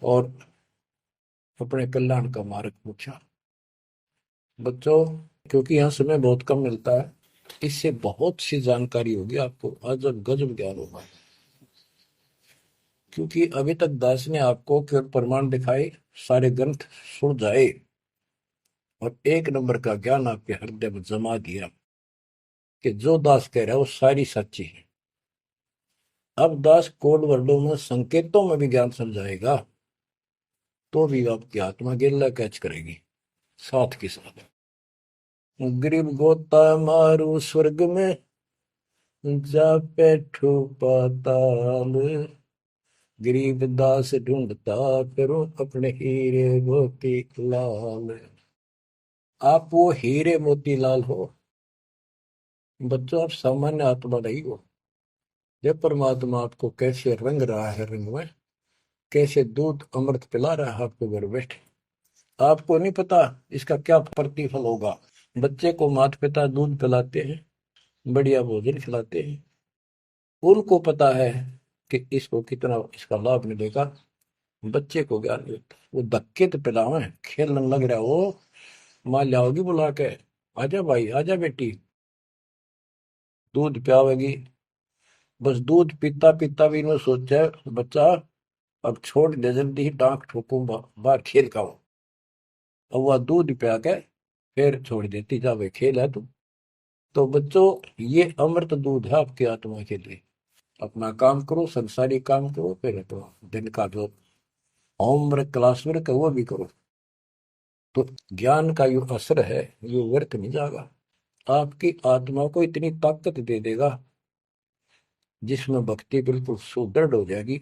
और अपने कल्याण का मार्ग पूछा। बच्चों, क्योंकि यहाँ समय बहुत कम मिलता है, इससे बहुत सी जानकारी होगी आपको, अजब गजब ज्ञान होगा। क्योंकि अभी तक दास ने आपको केवल प्रमाण दिखाए, सारे ग्रंथ सुन जाए और एक नंबर का ज्ञान आपके हृदय में जमा दिया कि जो दास कह रहा है वो सारी सच्ची है। अब दास कोड वर्डों में, संकेतों में भी ज्ञान समझाएगा, तो भी आपकी आत्मा गेला कैच करेगी साथ के साथ। गरीब गोता मारू स्वर्ग में, जा बैठो पाताल, गरीब दास ढूंढता करो अपने हीरे मोती लाल। आप वो हीरे मोती लाल हो बच्चों, आप सामान्य आत्मा नहीं हो। जब परमात्मा आपको कैसे रंग रहा है, रंग में कैसे दूध अमृत पिला रहा है आपको घर बैठे, आपको नहीं पता इसका क्या प्रतिफल होगा। बच्चे को माता पिता दूध पिलाते हैं, बढ़िया भोजन खिलाते हैं, उनको पता है कि इसको कितना इसका लाभ मिलेगा। बच्चे को ज्ञान नहीं होता, वो धक्के तो पिलावे, खेलने लग रहा हो, माँ लाओगी बुला के, आजा भाई आजा बेटी, दूध पियावेगी। बस दूध पीता पीता भी इन्होंने सोचा, बच्चा अब छोड़ दे, जल्दी ही डांक ठोकू, बाहर खेल का हो। अब वह दूध पिया के फिर छोड़ देती, जा भाई खेल है तू। तो बच्चों, ये अमृत दूध है आपकी आत्मा के लिए। अपना काम करो, संसारी काम करो, फिर तो दिन का जो होमवर्क क्लास वर्क है वो भी करो। तो ज्ञान का जो असर है ये व्यर्थ नहीं जाएगा, आपकी आत्मा को इतनी ताकत दे देगा जिसमें भक्ति बिल्कुल सुदृढ़ हो जाएगी,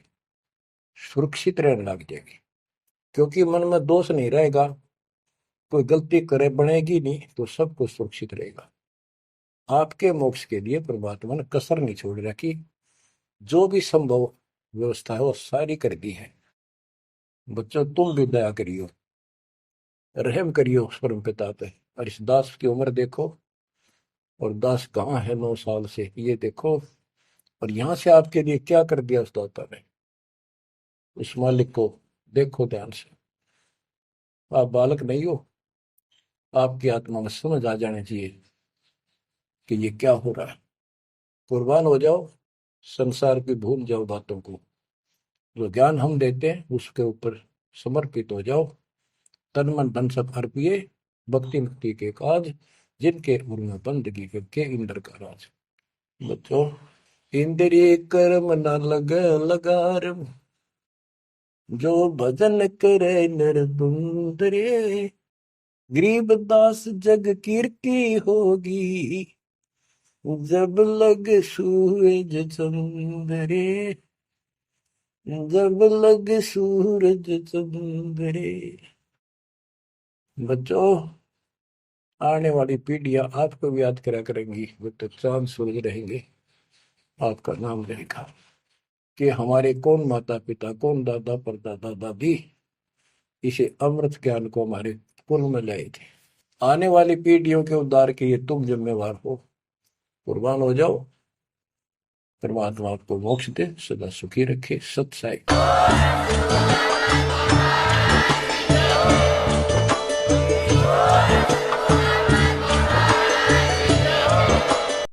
सुरक्षित रहने लग जाएगी। क्योंकि मन में दोष नहीं रहेगा, कोई गलती करे बनेगी नहीं, तो सब कुछ सुरक्षित रहेगा। आपके मोक्ष के लिए परमात्मा ने कसर नहीं छोड़ रखी, जो भी संभव व्यवस्था है वो सारी कर दी है। बच्चों, तुम भी दया करियो, रहम करियो उस परम पिता पे। और इस दास की उम्र देखो, और दास कहाँ है 9 साल से, ये देखो, और यहां से आपके लिए क्या कर दिया उस दाता ने। उस मालिक को देखो ध्यान से। आप बालक नहीं हो, आपकी आत्मा में समझ आ जानी चाहिए कि ये क्या हो रहा है। कुर्बान हो जाओ, संसार की भूल जाओ बातों को, जो ज्ञान हम देते हैं उसके ऊपर समर्पित हो जाओ। तन मन धन सब अर्पिए, भक्ति मुक्ति के काज, जिनके उर में बंदगी के इंद्र का राज। बच्चों, इंद्रिय कर्म न लग लगार, जो भजन करे नर सुंदरे, गरीब दास जग कीर्ति होगी, जब लग सूरज चंद्रे, जब लग सूरज चंद्रे। बच्चों, आने वाली पीढ़ियां आपको भी याद करा करेंगी, वो तो चांद सूरज रहेंगे, आपका नाम रहेगा कि हमारे कौन माता पिता, कौन दादा परदादा दादी इसे अमृत ज्ञान को हमारे कुल में लाए थे। आने वाली पीढ़ियों के उद्धार के लिए तुम जिम्मेवार हो, कुर्बान हो जाओ। परमात्मा आपको मोक्ष दे, सदा सुखी रखे। सत साई।